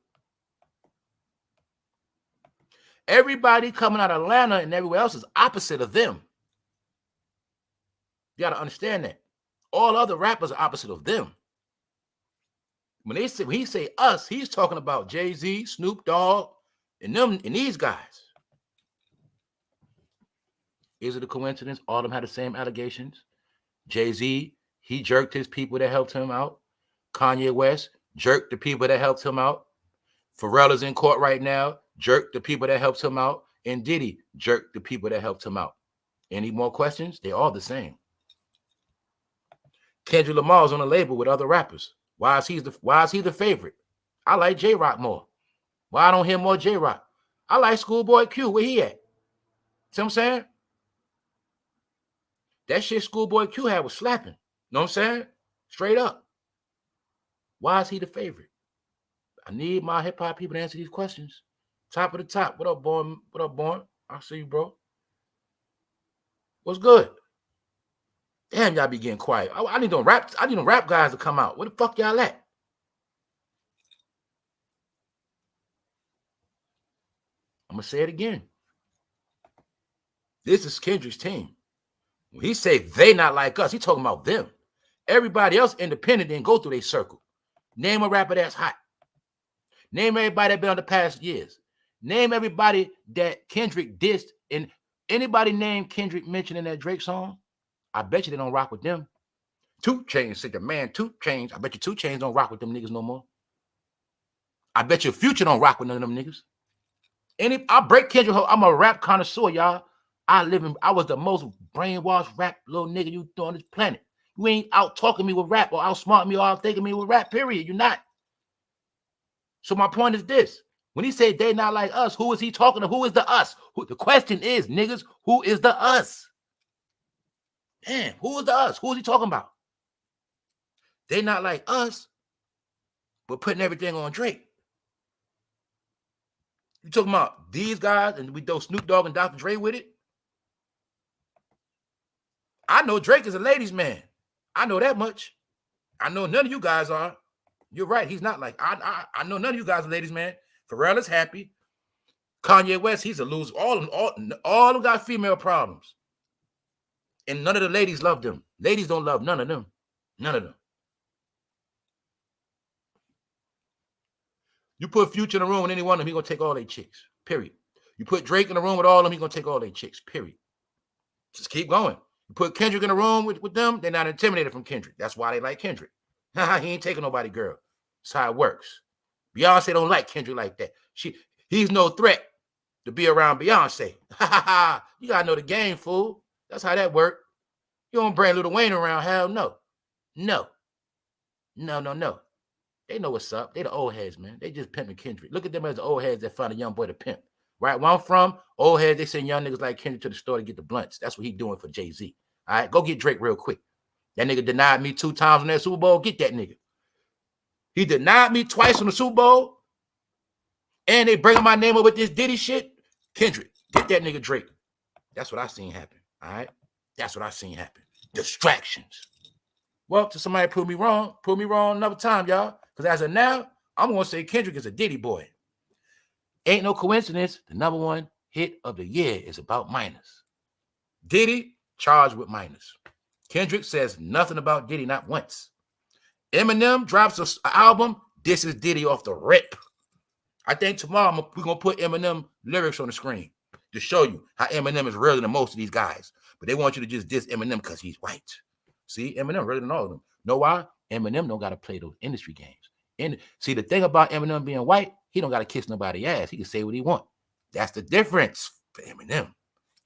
Everybody coming out of Atlanta and everywhere else is opposite of them. You got to understand that. All other rappers are opposite of them. When he say us, he's talking about Jay-Z, Snoop Dogg, and them and these guys. Is it a coincidence? All of them had the same allegations. Jay-Z, he jerked his people that helped him out. Kanye West jerked the people that helped him out. Pharrell is in court right now, jerked the people that helped him out. And Diddy jerked the people that helped him out. Any more questions? They're all the same. Kendrick Lamar's on a label with other rappers. Why is he the favorite? I like J-Rock more. Why I don't hear more J-Rock? I like Schoolboy Q. Where he at? See what I'm saying? That shit Schoolboy Q had was slapping. Know what I'm saying? Straight up. Why is he the favorite? I need my hip-hop people to answer these questions. Top of the top. What up, Born? What up, Born? I see you, bro. What's good? Damn, y'all be getting quiet. I need them rap guys to come out. Where the fuck y'all at? I'm gonna say it again. This is Kendrick's team. When he say they not like us, he talking about them. Everybody else independent didn't go through their circle. Name a rapper that's hot. Name everybody that been on the past years. Name everybody that Kendrick dissed. And anybody named Kendrick mentioned in that Drake song, I bet you they don't rock with them. 2 Chainz said the man 2 Chainz. I bet you 2 Chainz don't rock with them niggas no more. I bet you Future don't rock with none of them niggas. I break Kendrick. I'm a rap connoisseur, y'all. I was the most brainwashed rap little nigga you on this planet. You ain't out talking me with rap or outsmarting me or out thinking me with rap, period. You're not. So my point is this. When he said they not like us, who is he talking to? Who is the us? The question is, niggas, who is the us? Damn, who is the us? Who is he talking about? They not like us, but putting everything on Drake. You talking about these guys and we throw Snoop Dogg and Dr. Dre with it? I know Drake is a ladies' man. I know that much. I know none of you guys are. You're right. He's not like I know none of you guys are ladies' man. Pharrell is happy. Kanye West, he's a loser. All of them got female problems. And none of the ladies love them. Ladies don't love none of them. None of them. You put Future in a room with any one of them, he's going to take all their chicks. Period. You put Drake in the room with all of them, he's going to take all their chicks, period. Just keep going. You put Kendrick in the room with them, they're not intimidated from Kendrick. That's why they like Kendrick. He ain't taking nobody, girl. That's how it works. Beyonce don't like Kendrick like that. He's no threat to be around Beyonce. You got to know the game, fool. That's how that works. You don't bring Lil Wayne around. Hell no. No. They know what's up. They the old heads, man. They just pimping Kendrick. Look at them as the old heads that find a young boy to pimp. Right? Where I'm from, old heads, they send young niggas like Kendrick to the store to get the blunts. That's what he doing for Jay-Z. All right? Go get Drake real quick. That nigga denied me 2 times on that Super Bowl. Get that nigga. He denied me twice on the Super Bowl. And they bringing my name up with this Diddy shit. Kendrick, get that nigga Drake. That's what I seen happen. All right? That's what I seen happen. Distractions. Well, to somebody prove me wrong another time, y'all. Because as of now, I'm going to say Kendrick is a Diddy boy. Ain't no coincidence. The #1 hit of the year is about minors. Diddy charged with minors. Kendrick says nothing about Diddy, not once. Eminem drops an album. This is Diddy off the rip. I think tomorrow we're going to put Eminem lyrics on the screen to show you how Eminem is realer than most of these guys. But they want you to just diss Eminem because he's white. See, Eminem realer than all of them. Know why? Eminem don't got to play those industry games. And see, the thing about Eminem being white, he don't got to kiss nobody's ass. He can say what he want. That's the difference for Eminem.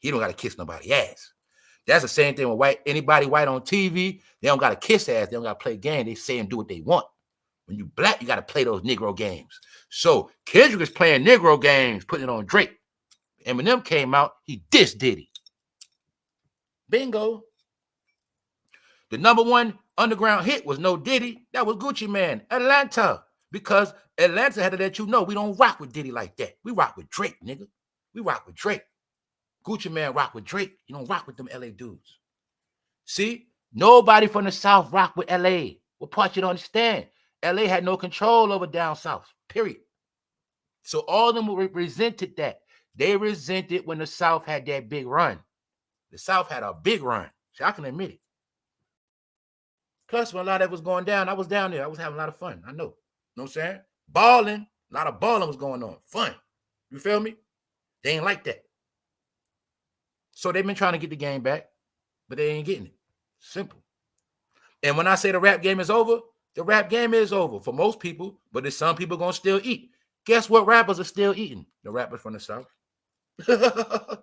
He don't got to kiss nobody's ass. That's the same thing with anybody white on TV. They don't got to kiss ass. They don't got to play games. They say and do what they want. When you black, you got to play those Negro games. So Kendrick is playing Negro games, putting it on Drake. Eminem came out, he dissed Diddy. Bingo. The #1 underground hit was no Diddy. That was Gucci Mane, Atlanta. Because Atlanta had to let you know we don't rock with Diddy like that. We rock with Drake, nigga. We rock with Drake. Gucci Mane rock with Drake. You don't rock with them LA dudes. See? Nobody from the South rock with LA. What part you don't understand? LA had no control over down South, period. So all of them resented that. They resented when the South had that big run. The South had a big run. See, I can admit it. Plus, when a lot of that was going down, I was down there. I was having a lot of fun. I know. You know what I'm saying? Balling. A lot of balling was going on. Fun. You feel me? They ain't like that. So they've been trying to get the game back, but they ain't getting it. Simple. And when I say the rap game is over, the rap game is over for most people, but there's some people going to still eat. Guess what rappers are still eating? The rappers from the South. The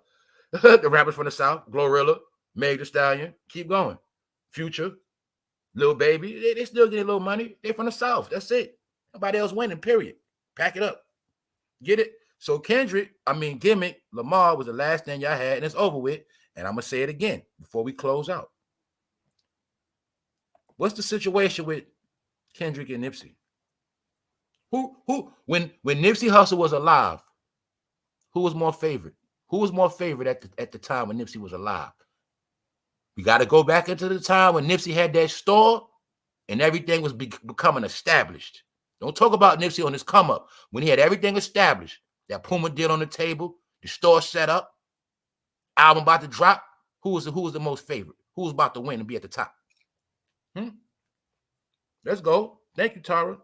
rappers from the South. Glorilla, Meg Thee Stallion. Keep going. Future. Lil Baby, they still getting a little money. They're from the South. That's it. Nobody else winning, period. Pack it up. Get it? So Gimmick, Lamar was the last thing y'all had, and it's over with. And I'm going to say it again before we close out. What's the situation with Kendrick and Nipsey? When Nipsey Hussle was alive, who was more favorite? Who was more favorite at the time when Nipsey was alive? We got to go back into the time when Nipsey had that store and everything was becoming established. Don't talk about Nipsey on his come up. When he had everything established, that Puma deal on the table, the store set up, album about to drop, who was the most favorite? Who was about to win and be at the top? Let's go. Thank you, Tara.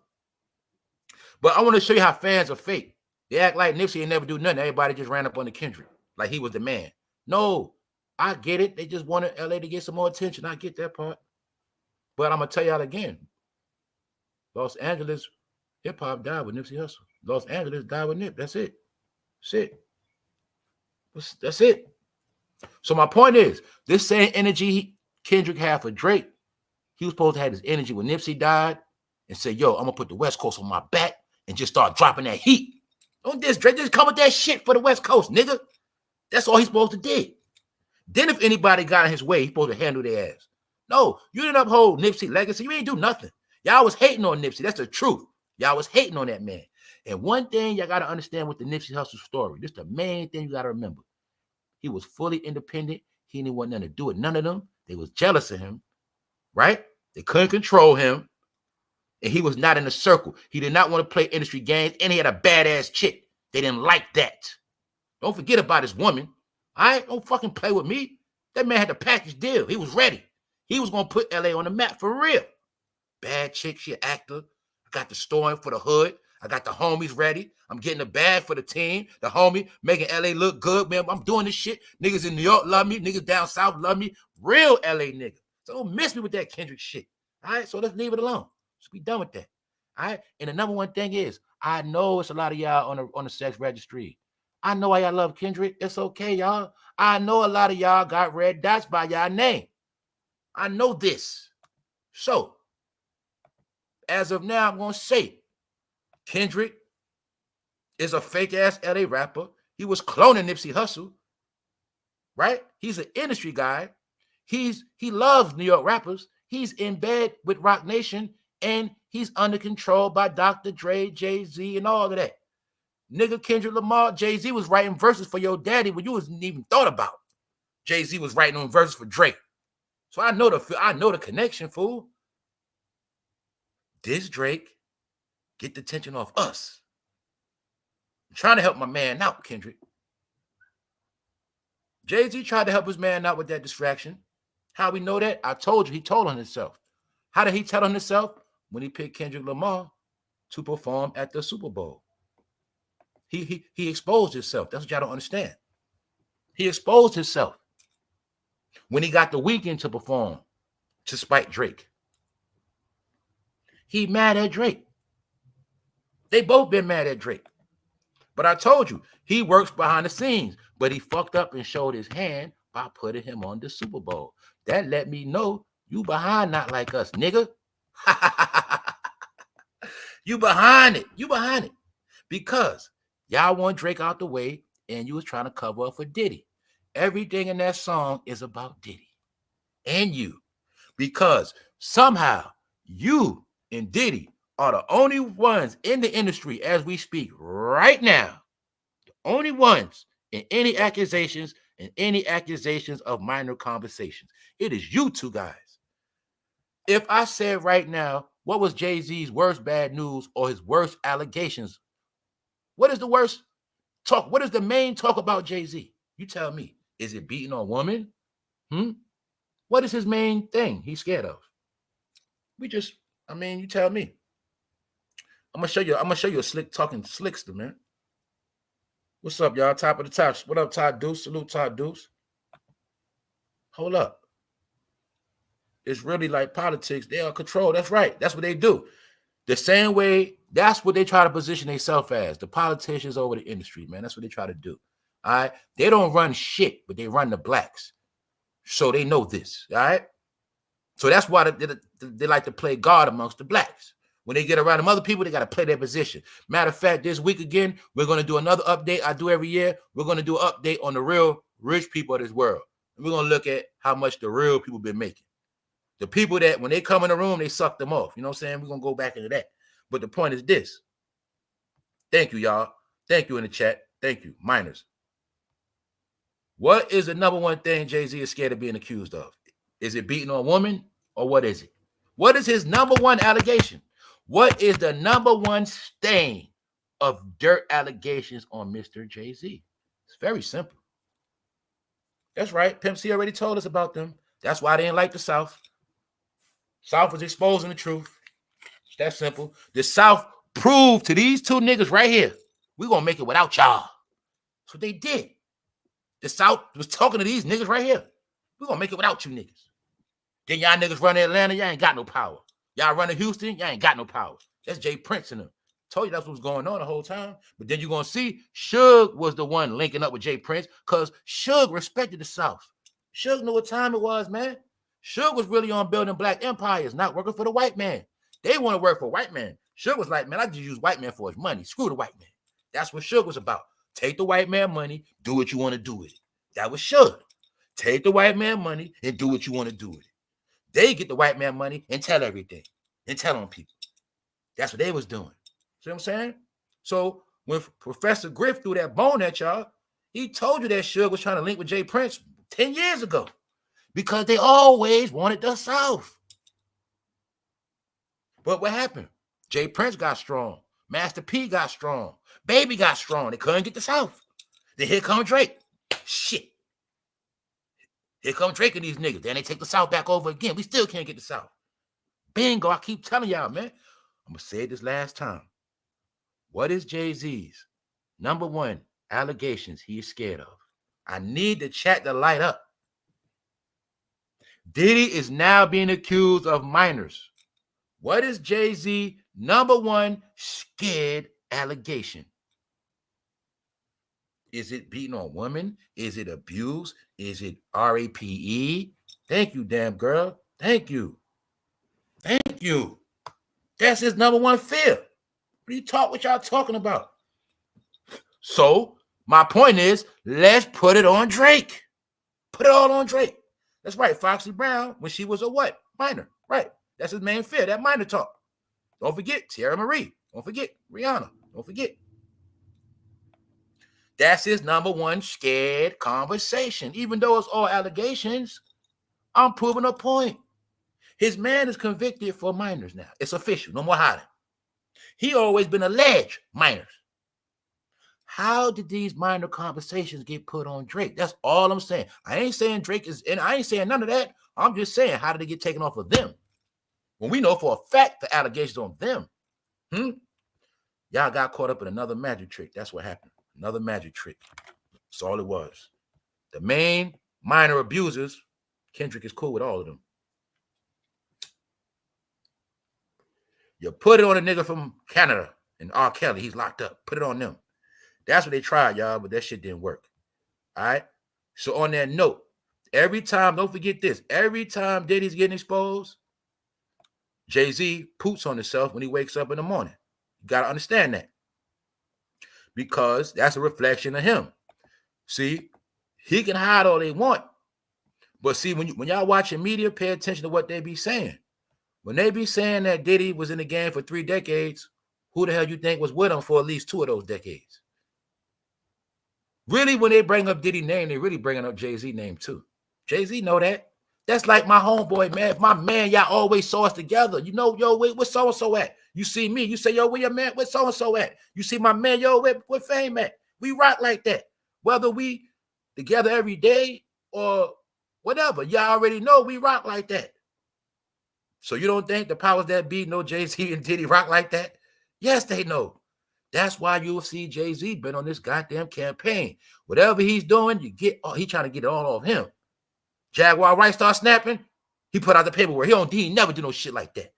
But I want to show you how fans are fake. They act like Nipsey ain't never do nothing. Everybody just ran up on the Kendrick like he was the man. No, I get it. They just wanted LA to get some more attention. I get that part. But I'm going to tell y'all again. Los Angeles hip-hop died with Nipsey Hussle. Los Angeles died with Nip. That's it. That's it. So my point is, this same energy Kendrick had for Drake, he was supposed to have this energy when Nipsey died and say, yo, I'm going to put the West Coast on my back and just start dropping that heat. Don't diss Drake. Just come with that shit for the West Coast, nigga. That's all he's supposed to do. Then if anybody got in his way, he's supposed to handle their ass. No, you didn't uphold Nipsey legacy. You ain't do nothing. Y'all was hating on Nipsey. That's the truth. Y'all was hating on that man. And one thing y'all got to understand with the Nipsey Hussle story, this is the main thing you got to remember. He was fully independent. He didn't want nothing to do with none of them. They was jealous of him, right? They couldn't control him. And he was not in the circle. He did not want to play industry games, and he had a badass chick. They didn't like that. Don't forget about his woman. All right? Don't fucking play with me. That man had the package deal. He was ready. He was going to put LA on the map for real. Bad chick, she an actor. I got the store in for the hood. I got the homies ready. I'm getting a bag for the team. The homie making LA look good, man. I'm doing this shit. Niggas in New York love me. Niggas down south love me. Real LA nigga. So don't miss me with that Kendrick shit. All right, so let's leave it alone. Let's be done with that. All right, and the number one thing is, I know it's a lot of y'all on the sex registry. I know why y'all love Kendrick. It's okay, y'all. I know a lot of y'all got red dots by y'all name. I know this. So, as of now, I'm going to say, Kendrick is a fake-ass LA rapper. He was cloning Nipsey Hussle, right? He's an industry guy. He loves New York rappers. He's in bed with Roc Nation, and he's under control by Dr. Dre, Jay-Z, and all of that. Nigga, Kendrick Lamar, Jay-Z was writing verses for your daddy when you wasn't even thought about. Jay-Z was writing on verses for Drake. So I know the connection, fool. This Drake, get the attention off us. I'm trying to help my man out, Kendrick. Jay-Z tried to help his man out with that distraction. How we know that? I told you, he told on himself. How did he tell on himself? When he picked Kendrick Lamar to perform at the Super Bowl. He exposed himself. That's what y'all don't understand. He exposed himself when he got the Weeknd to perform to spite Drake. He mad at Drake. They both been mad at Drake. But I told you, he works behind the scenes, but he fucked up and showed his hand by putting him on the Super Bowl. That let me know you behind not like us, nigga. You behind it. You behind it. Because y'all want Drake out the way and you was trying to cover up for Diddy. Everything in that song is about Diddy and you. Because somehow you and Diddy are the only ones in the industry as we speak right now. The only ones in any accusations of minor conversations. It is you two guys. If I said right now, what was Jay-Z's worst bad news or his worst allegations? What is the worst talk? What is the main talk about Jay-Z? You tell me. Is it beating on women? What is his main thing he's scared of? You tell me. I'm gonna show you a slick talking slickster, man. What's up, y'all? Top of the top. What up, Todd Deuce? Salute, Todd Deuce. Hold up. It's really like politics. They are control. That's right. That's what they do. The same way, that's what they try to position themselves as. The politicians over the industry, man. That's what they try to do. All right. They don't run shit, but they run the blacks. So they know this. All right. So that's why they like to play God amongst the blacks. When they get around them other people, they got to play their position. Matter of fact, this week again, we're going to do another update. I do every year. We're going to do an update on the real rich people of this world. And we're going to look at how much the real people been making. The people that when they come in the room, they suck them off. You know what I'm saying? We're going to go back into that. But the point is this. Thank you, y'all. Thank you in the chat. Thank you, minors. What is the number one thing Jay-Z is scared of being accused of? Is it beating on a woman or what is it? What is his number one allegation? What is the number one stain of dirt allegations on Mr. Jay-Z? It's very simple. That's right. Pimp C already told us about them. That's why they didn't like the South. South was exposing the truth. It's that simple. The South proved to these two niggas right here, we're going to make it without y'all. That's what they did. The South was talking to these niggas right here. We're going to make it without you niggas. Then y'all niggas run to Atlanta, y'all ain't got no power. Y'all run to Houston, y'all ain't got no power. That's Jay Prince and them. Told you that's what was going on the whole time. But then you're going to see Suge was the one linking up with Jay Prince because Suge respected the South. Suge knew what time it was, man. Suge was really on building black empires, not working for the white man. They want to work for white man. Suge was like, man, I just use white man for his money. Screw the white man. That's what Suge was about. Take the white man money, do what you want to do with it. That was Suge. Take the white man money and do what you want to do with it. They get the white man money and tell everything. And tell on people. That's what they was doing. See what I'm saying? So when Professor Griff threw that bone at y'all, he told you that Suge was trying to link with Jay Prince 10 years ago. Because they always wanted the South. But what happened? Jay Prince got strong. Master P got strong. Baby got strong. They couldn't get the South. Then here come Drake. Shit. Here come Drake and these niggas. Then they take the South back over again. We still can't get the South. Bingo. I keep telling y'all, man. I'm going to say it this last time. What is Jay-Z's number one allegations he is scared of? I need the chat to light up. Diddy is now being accused of minors. What is Jay-Z number one scared allegation? Is it beating on women? Is it abuse? Is it REPE? Thank you, damn girl. Thank you. Thank you. That's his number one fear. What y'all talking about? So my point is, let's put it on Drake. Put it all on Drake. That's right. Foxy Brown, when she was a what? Minor. Right. That's his main fear, that minor talk. Don't forget Tierra Marie. Don't forget Rihanna. Don't forget. That's his number one scared conversation. Even though it's all allegations, I'm proving a point. His man is convicted for minors now. It's official. No more hiding. He always been alleged minors. How did these minor conversations get put on Drake? That's all I'm saying. I ain't saying Drake is, and I ain't saying none of that. I'm just saying, how did it get taken off of them? When we know for a fact the allegations on them. Y'all got caught up in another magic trick. That's what happened. Another magic trick. That's all it was. The main minor abusers, Kendrick is cool with all of them. You put it on a nigga from Canada and R. Kelly. He's locked up. Put it on them. That's what they tried, y'all, but that shit didn't work. All right? So on that note, every time, don't forget this, every time Diddy's getting exposed, Jay-Z poots on himself when he wakes up in the morning. You got to understand that. Because that's a reflection of him. See, he can hide all they want. But see, when y'all watching media, pay attention to what they be saying. When they be saying that Diddy was in the game for 3 decades, who the hell you think was with him for at least 2 of those decades? Really, when they bring up Diddy's name, they really bringing up Jay-Z's name too. Jay-Z know that. That's like my homeboy, man. If my man, y'all always saw us together. You know, yo, where so-and-so at? You see me, you say, yo, where your man, where so-and-so at? You see my man, yo, where Fame at? We rock like that. Whether we together every day or whatever, y'all already know we rock like that. So you don't think the powers that be know Jay-Z and Diddy rock like that? Yes, they know. That's why you'll see Jay-Z been on this goddamn campaign. Whatever he's doing, you get, he trying to get it all off him. Jaguar Wright start snapping, he put out the paperwork. He never do no shit like that.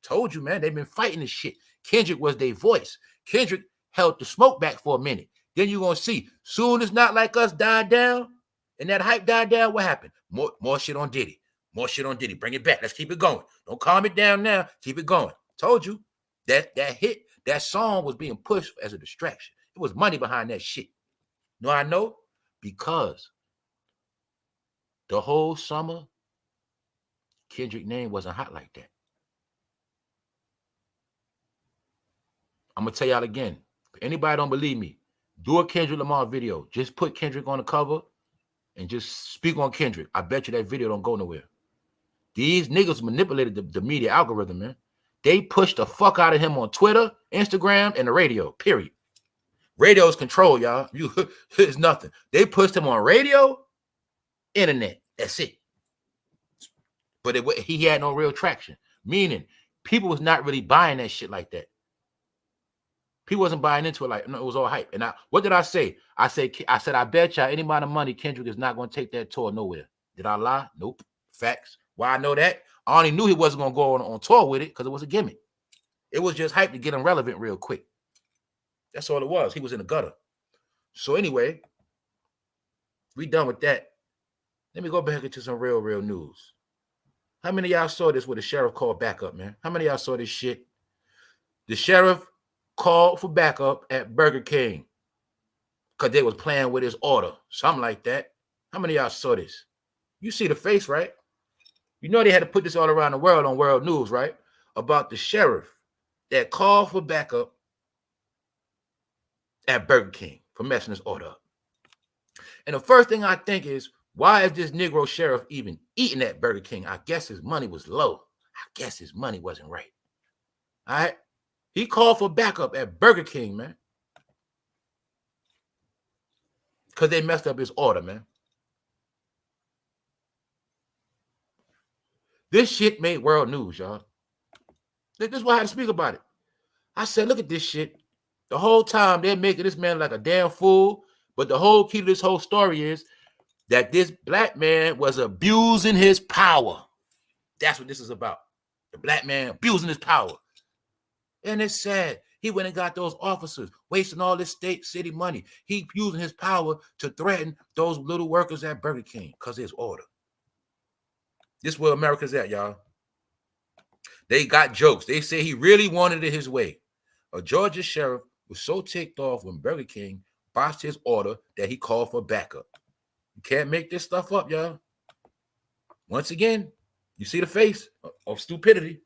Told you, man, they've been fighting this shit. Kendrick was their voice. Kendrick held the smoke back for a minute. Then you're going to see, soon as Not Like Us died down, and that hype died down, what happened? More shit on Diddy. More shit on Diddy. Bring it back. Let's keep it going. Don't calm it down now. Keep it going. Told you, that hit, that song was being pushed as a distraction. It was money behind that shit. No, I know, because the whole summer, Kendrick's name wasn't hot like that. I'm going to tell y'all again. If anybody don't believe me, do a Kendrick Lamar video. Just put Kendrick on the cover and just speak on Kendrick. I bet you that video don't go nowhere. These niggas manipulated the media algorithm, man. They pushed the fuck out of him on Twitter, Instagram, and the radio, period. Radio is control, y'all. It's nothing. They pushed him on radio, internet. That's it. But he had no real traction, meaning people was not really buying that shit like that. People wasn't buying into it like, no, it was all hype. And what did I say? I said, I bet y'all any amount of money Kendrick is not going to take that tour nowhere. Did I lie? Nope. Facts. Why I know that? I only knew he wasn't going to go on tour with it because it was a gimmick. It was just hype to get him relevant real quick. That's all it was. He was in the gutter. So anyway, we done with that. Let me go back into some real news. How many of y'all saw this where the sheriff called backup, man? How many of y'all saw this shit? The sheriff called for backup at Burger King because they was playing with his order. Something like that. How many of y'all saw this? You see the face, right? You know they had to put this all around the world on world news, right? About the sheriff that called for backup at Burger King for messing his order up. And the first thing I think is, why is this Negro sheriff even eating at Burger King? I guess his money was low. I guess his money wasn't right. All right? He called for backup at Burger King, man. Because they messed up his order, man. This shit made world news, y'all. This is why I had to speak about it. I said, look at this shit. The whole time they're making this man like a damn fool. But the whole key to this whole story is that this black man was abusing his power. That's what this is about. The black man abusing his power. And it's sad. He went and got those officers, wasting all this state city money. He using his power to threaten those little workers at Burger King because of his order. This is where America's at, y'all. They got jokes. They say he really wanted it his way. A Georgia sheriff was so ticked off when Burger King botched his order that he called for backup. You can't make this stuff up, y'all. Once again, you see the face of stupidity.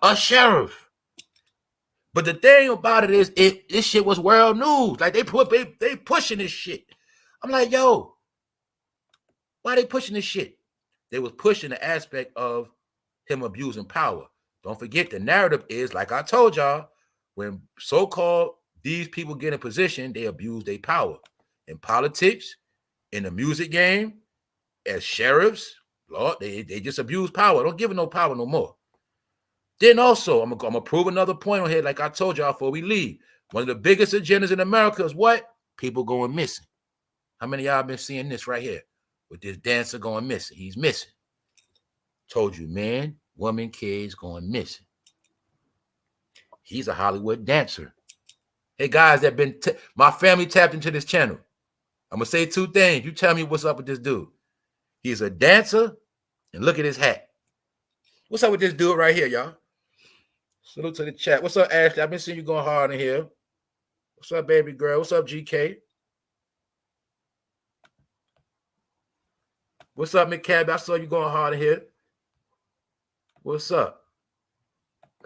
A sheriff. But the thing about it is, this shit was world news. Like they pushing this shit. I'm like, yo, why they pushing this shit? They was pushing the aspect of him abusing power. Don't forget, the narrative is, like I told y'all, when so-called these people get in position, they abuse their power. In politics, in the music game, as sheriffs, Lord, they just abuse power. Don't give it no power no more. Then also, I'm gonna prove another point on here, like I told y'all before we leave. One of the biggest agendas in America is what? People going missing. How many of y'all been seeing this right here? With this dancer going missing. He's missing. Told you, man, woman, kids going missing. He's a Hollywood dancer. Hey, guys, that been my family tapped into this channel. I'm going to say two things. You tell me what's up with this dude. He's a dancer, and look at his hat. What's up with this dude right here, y'all? Salute to the chat. What's up, Ashley? I've been seeing you going hard in here. What's up, baby girl? What's up, GK? What's up, McCab? I saw you going hard in here. What's up?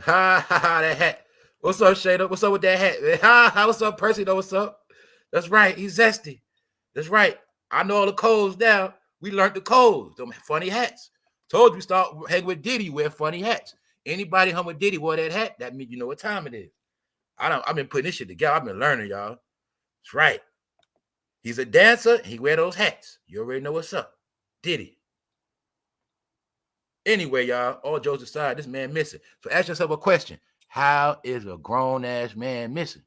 Ha, ha, ha, that hat. What's up, Shada? What's up with that hat? Ha, ha, what's up, Percy? What's up? That's right. He's zesty. That's right. I know all the codes now. We learned the codes. Them funny hats. Told you start hanging with Diddy, wear funny hats. Anybody hung with Diddy wore that hat, that means you know what time it is. I've been putting this shit together. I've been learning, y'all. That's right. He's a dancer. He wear those hats. You already know what's up. Diddy. Anyway, y'all, all jokes aside, this man missing. So ask yourself a question. How is a grown-ass man missing?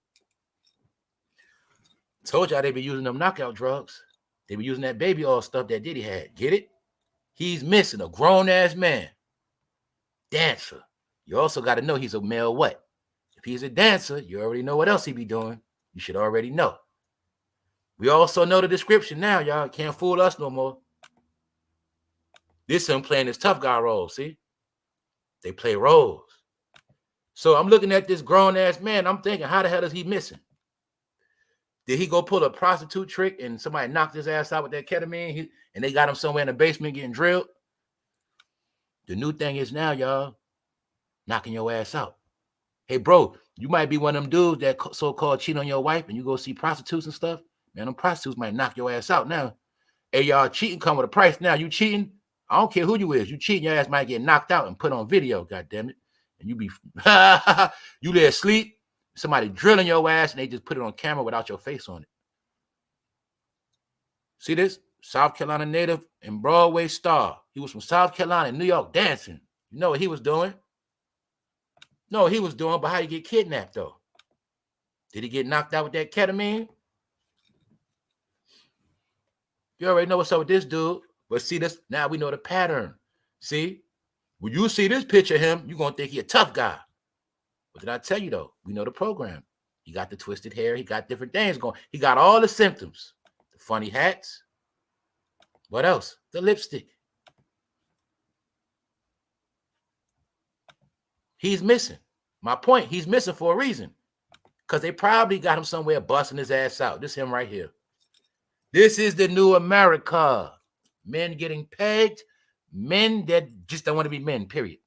Told y'all they be using them knockout drugs. They be using that baby oil stuff that Diddy had. Get it? He's missing, a grown-ass man. Dancer. You also got to know he's a male what? If he's a dancer, you already know what else he be doing. You should already know. We also know the description now, y'all. Can't fool us no more. This him playing this tough guy role, see? They play roles. So I'm looking at this grown-ass man. I'm thinking, how the hell is he missing? Did he go pull a prostitute trick and somebody knocked his ass out with that ketamine and they got him somewhere in the basement getting drilled? The new thing is now, y'all, knocking your ass out. Hey, bro, you might be one of them dudes that so-called cheat on your wife and you go see prostitutes and stuff. Man, them prostitutes might knock your ass out now. Hey, y'all, cheating come with a price now. You cheating? I don't care who you is. You cheating, your ass might get knocked out and put on video, goddammit. And you be, you there asleep, somebody drilling your ass and they just put it on camera without your face on it. See this? South Carolina native and Broadway star. He was from South Carolina, New York, dancing. You know what he was doing? No, he was doing, but how you get kidnapped, though? Did he get knocked out with that ketamine? You already know what's up with this dude. But see this, now we know the pattern. See? When you see this picture of him, you're going to think he a tough guy. What did I tell you, though? We know the program. He got the twisted hair. He got different things going. He got all the symptoms. The funny hats. What else? The lipstick. He's missing. My point, he's missing for a reason. Because they probably got him somewhere busting his ass out. This him right here. This is the new America. Men getting pegged. Men that just don't want to be men, period.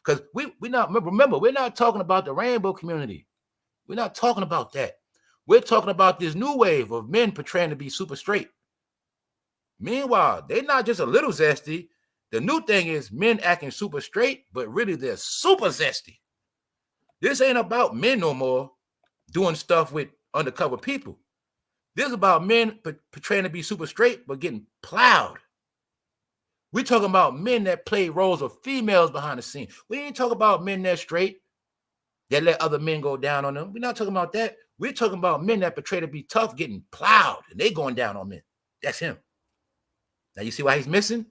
Because we not, remember, we're not talking about the rainbow community. We're not talking about that. We're talking about this new wave of men portraying to be super straight. Meanwhile, they're not just a little zesty. The new thing is men acting super straight, but really they're super zesty. This ain't about men no more doing stuff with undercover people. This is about men portraying to be super straight, but getting plowed. We're talking about men that play roles of females behind the scene. We ain't talking about men that straight. They let other men go down on them. We're not talking about that. We're talking about men that portray to be tough, getting plowed, and they going down on men. That's him. Now you see why he's missing?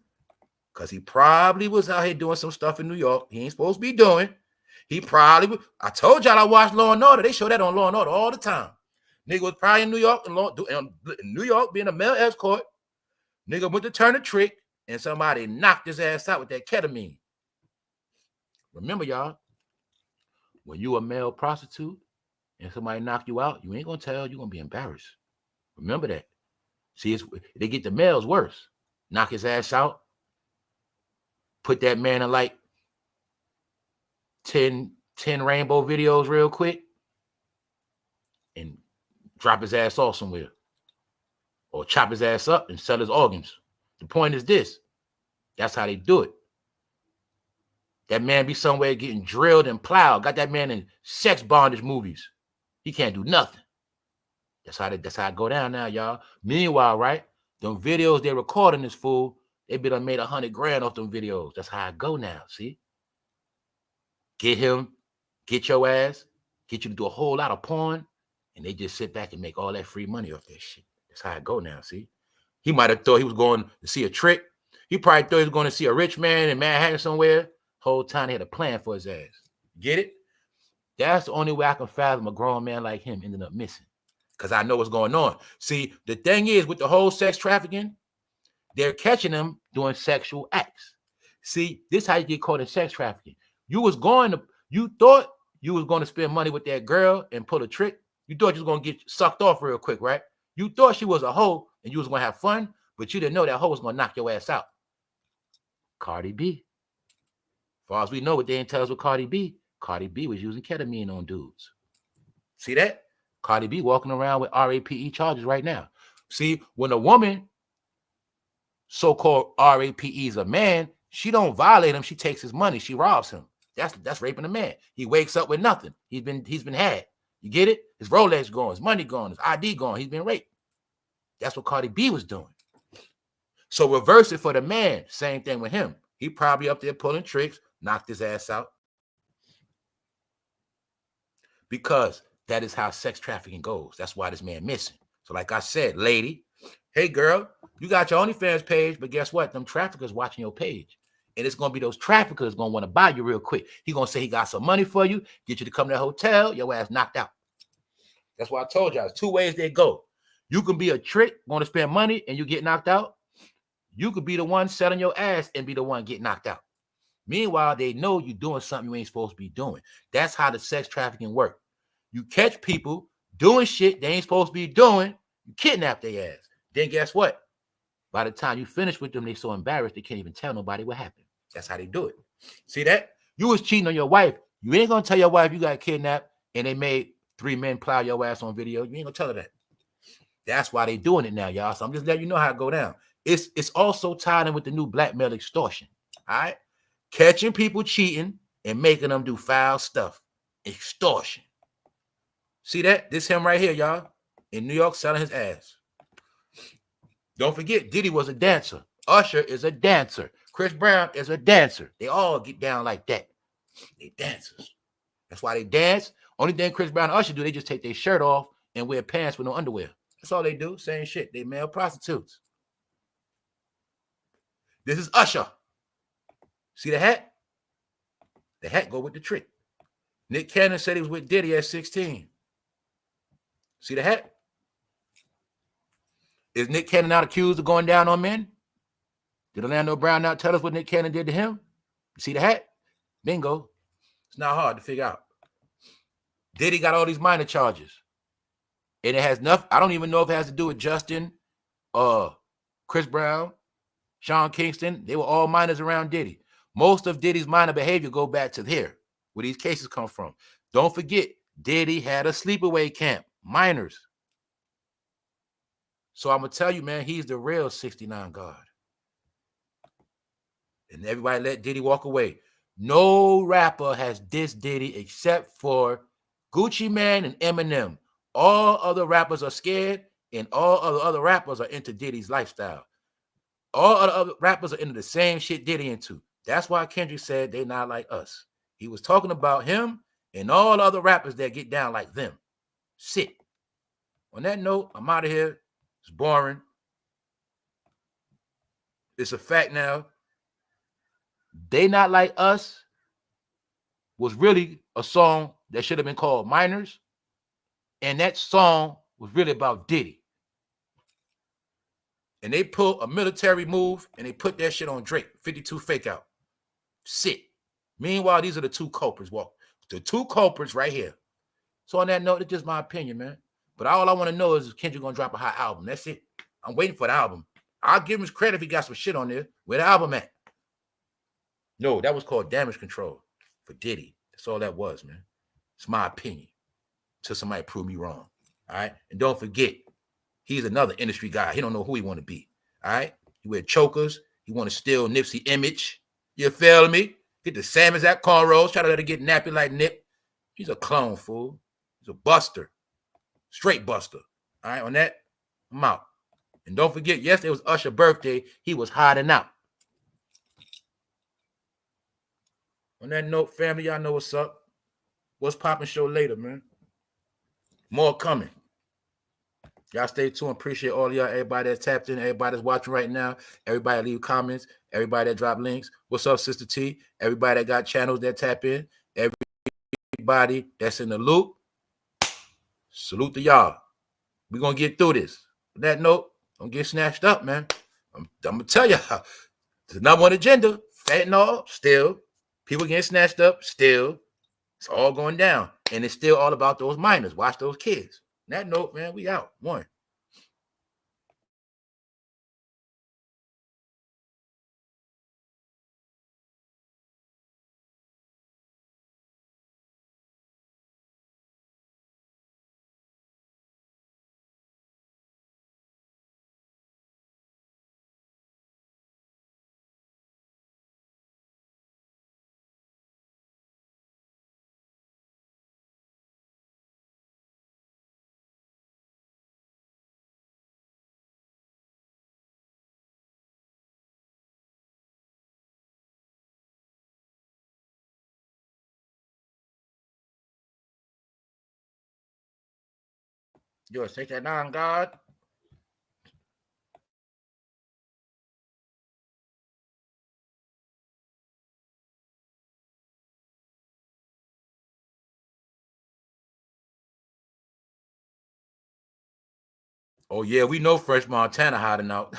Because he probably was out here doing some stuff in New York he ain't supposed to be doing. He probably was. I told y'all I watched Law and Order. They show that on Law and Order all the time. Nigga was probably in New York and New York being a male escort. Nigga went to turn a trick and somebody knocked his ass out with that ketamine. Remember, y'all, when you a male prostitute and somebody knock you out, you ain't gonna tell. You're gonna be embarrassed. Remember that. See, they get the males worse. Knock his ass out. Put that man in like 10 rainbow videos real quick and drop his ass off somewhere or chop his ass up and sell his organs. The point is this. That's how they do it. That man be somewhere getting drilled and plowed. Got that man in sex bondage movies. He can't do nothing. That's how it go down now, y'all. Meanwhile, right, them videos they recording this fool, they be done made $100 grand off them videos. That's how it go now, see? Get him, get your ass, get you to do a whole lot of porn, and they just sit back and make all that free money off that shit. That's how it go now, see? He might have thought he was going to see a trick. He probably thought he was going to see a rich man in Manhattan somewhere. Whole time they had a plan for his ass. Get it? That's the only way I can fathom a grown man like him ending up missing. Because I know what's going on. See, the thing is, with the whole sex trafficking, they're catching them doing sexual acts. See, this is how you get caught in sex trafficking. You thought you was going to spend money with that girl and pull a trick. You thought you was going to get sucked off real quick, right? You thought she was a hoe and you was going to have fun, but you didn't know that hoe was going to knock your ass out. Cardi B. As far as we know, what they didn't tell us with Cardi B was using ketamine on dudes. See that? Cardi B walking around with REPE charges right now. See, when a woman so-called REPEs a man, she don't violate him. She takes his money. She robs him. That's raping a man. He wakes up with nothing. He's been had. You get it? His Rolex gone, his money gone, his ID gone. He's been raped. That's what Cardi B was doing. So reverse it for the man. Same thing with him. He probably up there pulling tricks, knocked his ass out. Because that is how sex trafficking goes. That's why this man missing. So like I said, lady, hey girl, you got your OnlyFans page, but guess what? Them traffickers watching your page. And it's going to be those traffickers going to want to buy you real quick. He going to say he got some money for you, get you to come to the hotel, your ass knocked out. That's why I told y'all, there's two ways they go. You can be a trick, going to spend money, and you get knocked out. You could be the one selling your ass and be the one get knocked out. Meanwhile, they know you're doing something you ain't supposed to be doing. That's how the sex trafficking work. You catch people doing shit they ain't supposed to be doing, you kidnap their ass. Then guess what? By the time you finish with them, they so embarrassed they can't even tell nobody what happened. That's how they do it. See that? You was cheating on your wife. You ain't gonna tell your wife you got kidnapped and they made 3 men plow your ass on video. You ain't gonna tell her that. That's why they doing it now, y'all. So I'm just letting you know how it go down. It's also tied in with the new blackmail extortion. All right? Catching people cheating and making them do foul stuff. Extortion. See that? This him right here, y'all. In New York selling his ass. Don't forget, Diddy was a dancer. Usher is a dancer. Chris Brown is a dancer. They all get down like that. They dancers. That's why they dance. Only thing Chris Brown and Usher do, they just take their shirt off and wear pants with no underwear. That's all they do. Same shit. They male prostitutes. This is Usher. See the hat? The hat go with the trick. Nick Cannon said he was with Diddy at 16. See the hat? Is Nick Cannon not accused of going down on men? Did Orlando Brown not tell us what Nick Cannon did to him? You see the hat? Bingo. It's not hard to figure out. Diddy got all these minor charges. And it has nothing. I don't even know if it has to do with Justin, Chris Brown, Sean Kingston. They were all minors around Diddy. Most of Diddy's minor behavior go back to here, where these cases come from. Don't forget, Diddy had a sleepaway camp. Minors. So I'm going to tell you, man, he's the real 69 God. And everybody let Diddy walk away. No rapper has dissed Diddy except for Gucci Mane and Eminem. All other rappers are scared, and all other rappers are into Diddy's lifestyle. All other rappers are into the same shit Diddy into. That's why Kendrick said they not like us. He was talking about him And all other rappers that get down like them, sit. On that note, I'm out of here. It's boring. It's a fact now. They Not Like Us was really a song that should have been called Minors. And that song was really about Diddy. And they pulled a military move and they put that shit on Drake. 52 Fake Out. Sit. Meanwhile, these are the two culprits. Well, the two culprits right here. So on that note, it's just my opinion, man. But all I want to know is Kendrick gonna drop a hot album. That's it. I'm waiting for the album. I'll give him his credit if he got some shit on there. Where the album at? No, that was called Damage Control for Diddy. That's all that was, man. It's my opinion. Till somebody prove me wrong. All right. And don't forget, he's another industry guy. He don't know who he want to be. All right. He wear chokers. He want to steal Nipsey image. You feel me? Get the same exact cornrows. Try to let it get nappy like Nip. He's a clone, fool. He's a buster. Straight buster. All right. On that, I'm out. And don't forget, yesterday was Usher's birthday. He was hiding out. On that note, family, y'all know what's up. What's poppin' show later, man? More coming. Y'all stay tuned. Appreciate all y'all, everybody that's tapped in, everybody that's watching right now, everybody leave comments, everybody that drop links. What's up, Sister T? Everybody that got channels that tap in, everybody that's in the loop. Salute to y'all. We're going to get through this. On that note, don't get snatched up, man. I'm going to tell y'all. There's number one agenda. Fentanyl, still. People getting snatched up, still. It's all going down. And it's still all about those minors. Watch those kids. On that note, man, we out. One. Yo, take that down, God. Oh, yeah, we know Fresh Montana hiding out.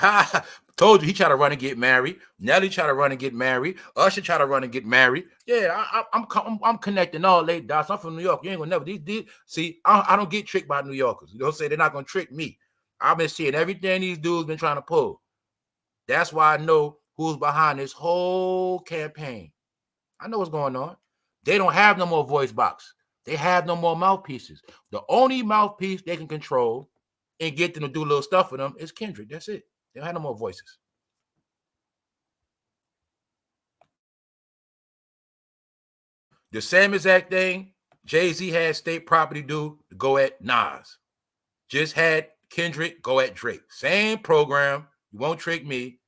Told you he tried to run and get married. Nelly tried to run and get married. Usher tried to run and get married. Yeah, I'm connecting all late dots. I'm from New York. You ain't gonna never see. I don't get tricked by New Yorkers. You don't say they're not gonna trick me. I've been seeing everything these dudes been trying to pull. That's why I know who's behind this whole campaign. I know what's going on. They don't have no more voice box. They have no more mouthpieces. The only mouthpiece they can control and get them to do little stuff for them is Kendrick. That's it. They don't have no more voices. The same exact thing Jay-Z had State Property do to go at Nas. Just had Kendrick go at Drake. Same program. You won't trick me.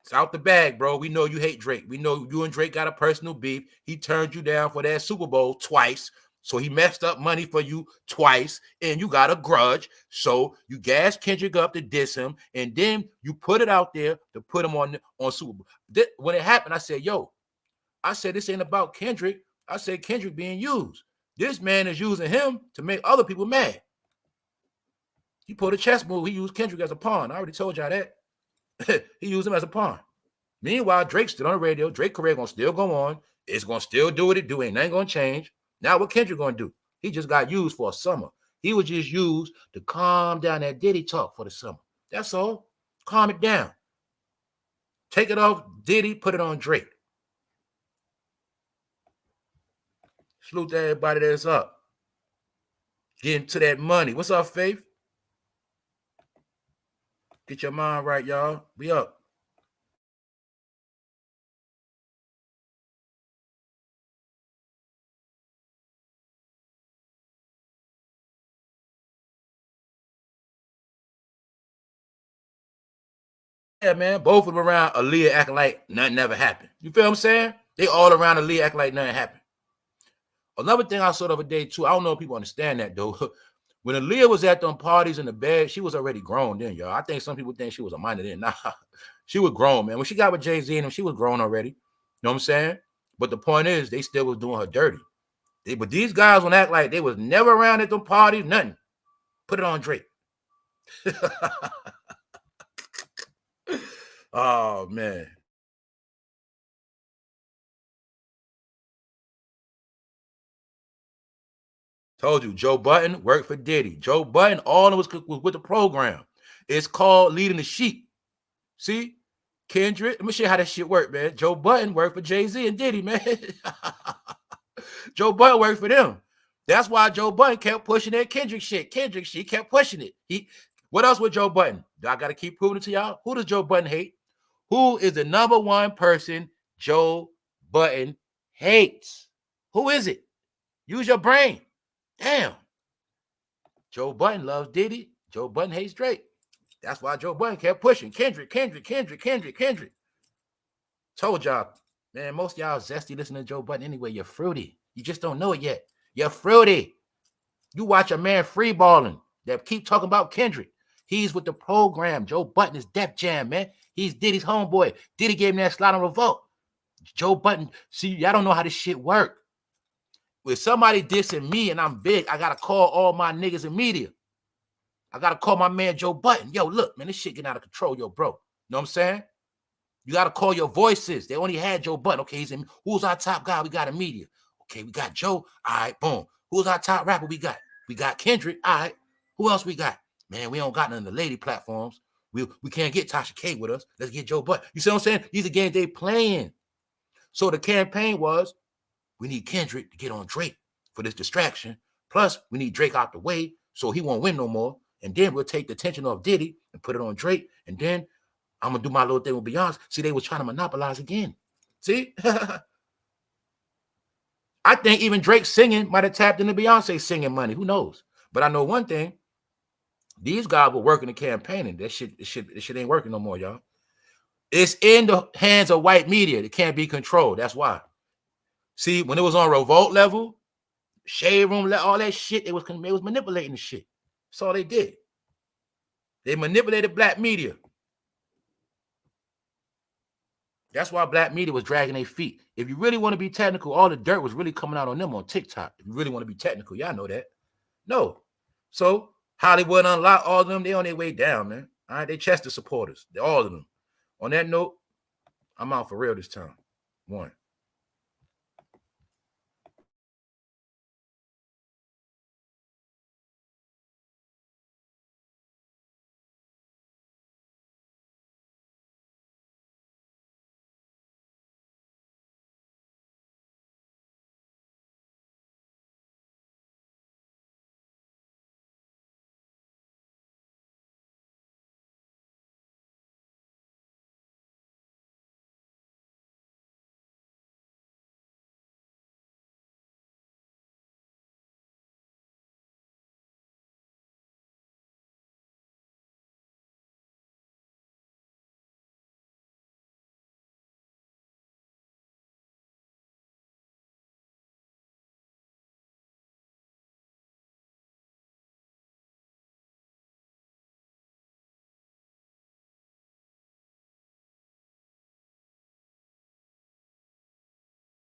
It's out the bag, bro. We know you hate Drake. We know you and Drake got a personal beef. He turned you down for that Super Bowl twice. So he messed up money for you twice, and you got a grudge. So you gas Kendrick up to diss him, and then you put it out there to put him on Super Bowl. When it happened, I said, this ain't about Kendrick. I said Kendrick being used. This man is using him to make other people mad. He pulled a chess move. He used Kendrick as a pawn. I already told y'all that. He used him as a pawn. Meanwhile, Drake's still on the radio. Drake's career gonna still go on. It's gonna still do what it do. Ain't nothing gonna change. Now what Kendrick gonna do? He just got used for a summer. He was just used to calm down that Diddy talk for the summer. That's all. Calm it down. Take it off Diddy, put it on Drake. Salute to everybody that's up. Getting to that money. What's up, Faith? Get your mind right, y'all. We up. Yeah, man. Both of them around Aaliyah acting like nothing never happened. You feel what I'm saying? They all around Aaliyah acting like nothing happened. Another thing I saw the other day too, I don't know if people understand that though. When Aaliyah was at them parties in the bed, she was already grown then, y'all. I think some people think she was a minor then. Nah, she was grown, man. When she got with Jay-Z and them, she was grown already. You know what I'm saying? But the point is, they still was doing her dirty. But these guys would act like they was never around at them parties, nothing. Put it on Drake. Oh, man. Told you, Joe Budden worked for Diddy. Joe Budden, all was with the program. It's called Leading the Sheep. See? Kendrick, let me show you how that shit worked, man. Joe Budden worked for Jay-Z and Diddy, man. Joe Budden worked for them. That's why Joe Budden kept pushing that Kendrick shit. Kendrick shit, he kept pushing it. What else with Joe Budden? Do I got to keep proving it to y'all? Who does Joe Budden hate? Who is the number one person Joe Budden hates? Who is it? Use your brain. Damn. Joe Budden loves Diddy. Joe Budden hates Drake. That's why Joe Budden kept pushing. Kendrick. Told y'all, man, most of y'all zesty listening to Joe Budden anyway. You're fruity. You just don't know it yet. You're fruity. You watch a man free balling that keep talking about Kendrick. He's with the program. Joe Budden is Def Jam, man. He's Diddy's homeboy. Diddy gave him that slot on revolt. Joe Budden, see, y'all don't know how this shit work. If somebody dissing me and I'm big, I got to call all my niggas in media. I got to call my man Joe Budden. Yo, look, man, this shit getting out of control, yo, bro. You know what I'm saying? You got to call your voices. They only had Joe Budden. Okay, he's in. Who's our top guy we got in media? Okay, we got Joe. All right, boom. Who's our top rapper we got? We got Kendrick. All right. Who else we got? Man, we don't got none of the lady platforms. We can't get Tasha K with us. Let's get Joe Budden. You see what I'm saying? These are games they playing. So the campaign was, we need Kendrick to get on Drake for this distraction. Plus, we need Drake out the way so he won't win no more. And then we'll take the attention off Diddy and put it on Drake. And then I'm going to do my little thing with Beyonce. See, they was trying to monopolize again. See? I think even Drake singing might have tapped into Beyonce singing money. Who knows? But I know one thing. These guys were working the campaign, and this shit ain't working no more, y'all. It's in the hands of white media. It can't be controlled. That's why. See, when it was on revolt level, shade room, all that shit, it was manipulating the shit. That's all they did. They manipulated black media. That's why black media was dragging their feet. If you really want to be technical, all the dirt was really coming out on them on TikTok. If you really want to be technical, y'all know that. No. So Hollywood unlocked all of them. They on their way down, man. All right, they Chester supporters. All of them. On that note, I'm out for real this time. 1.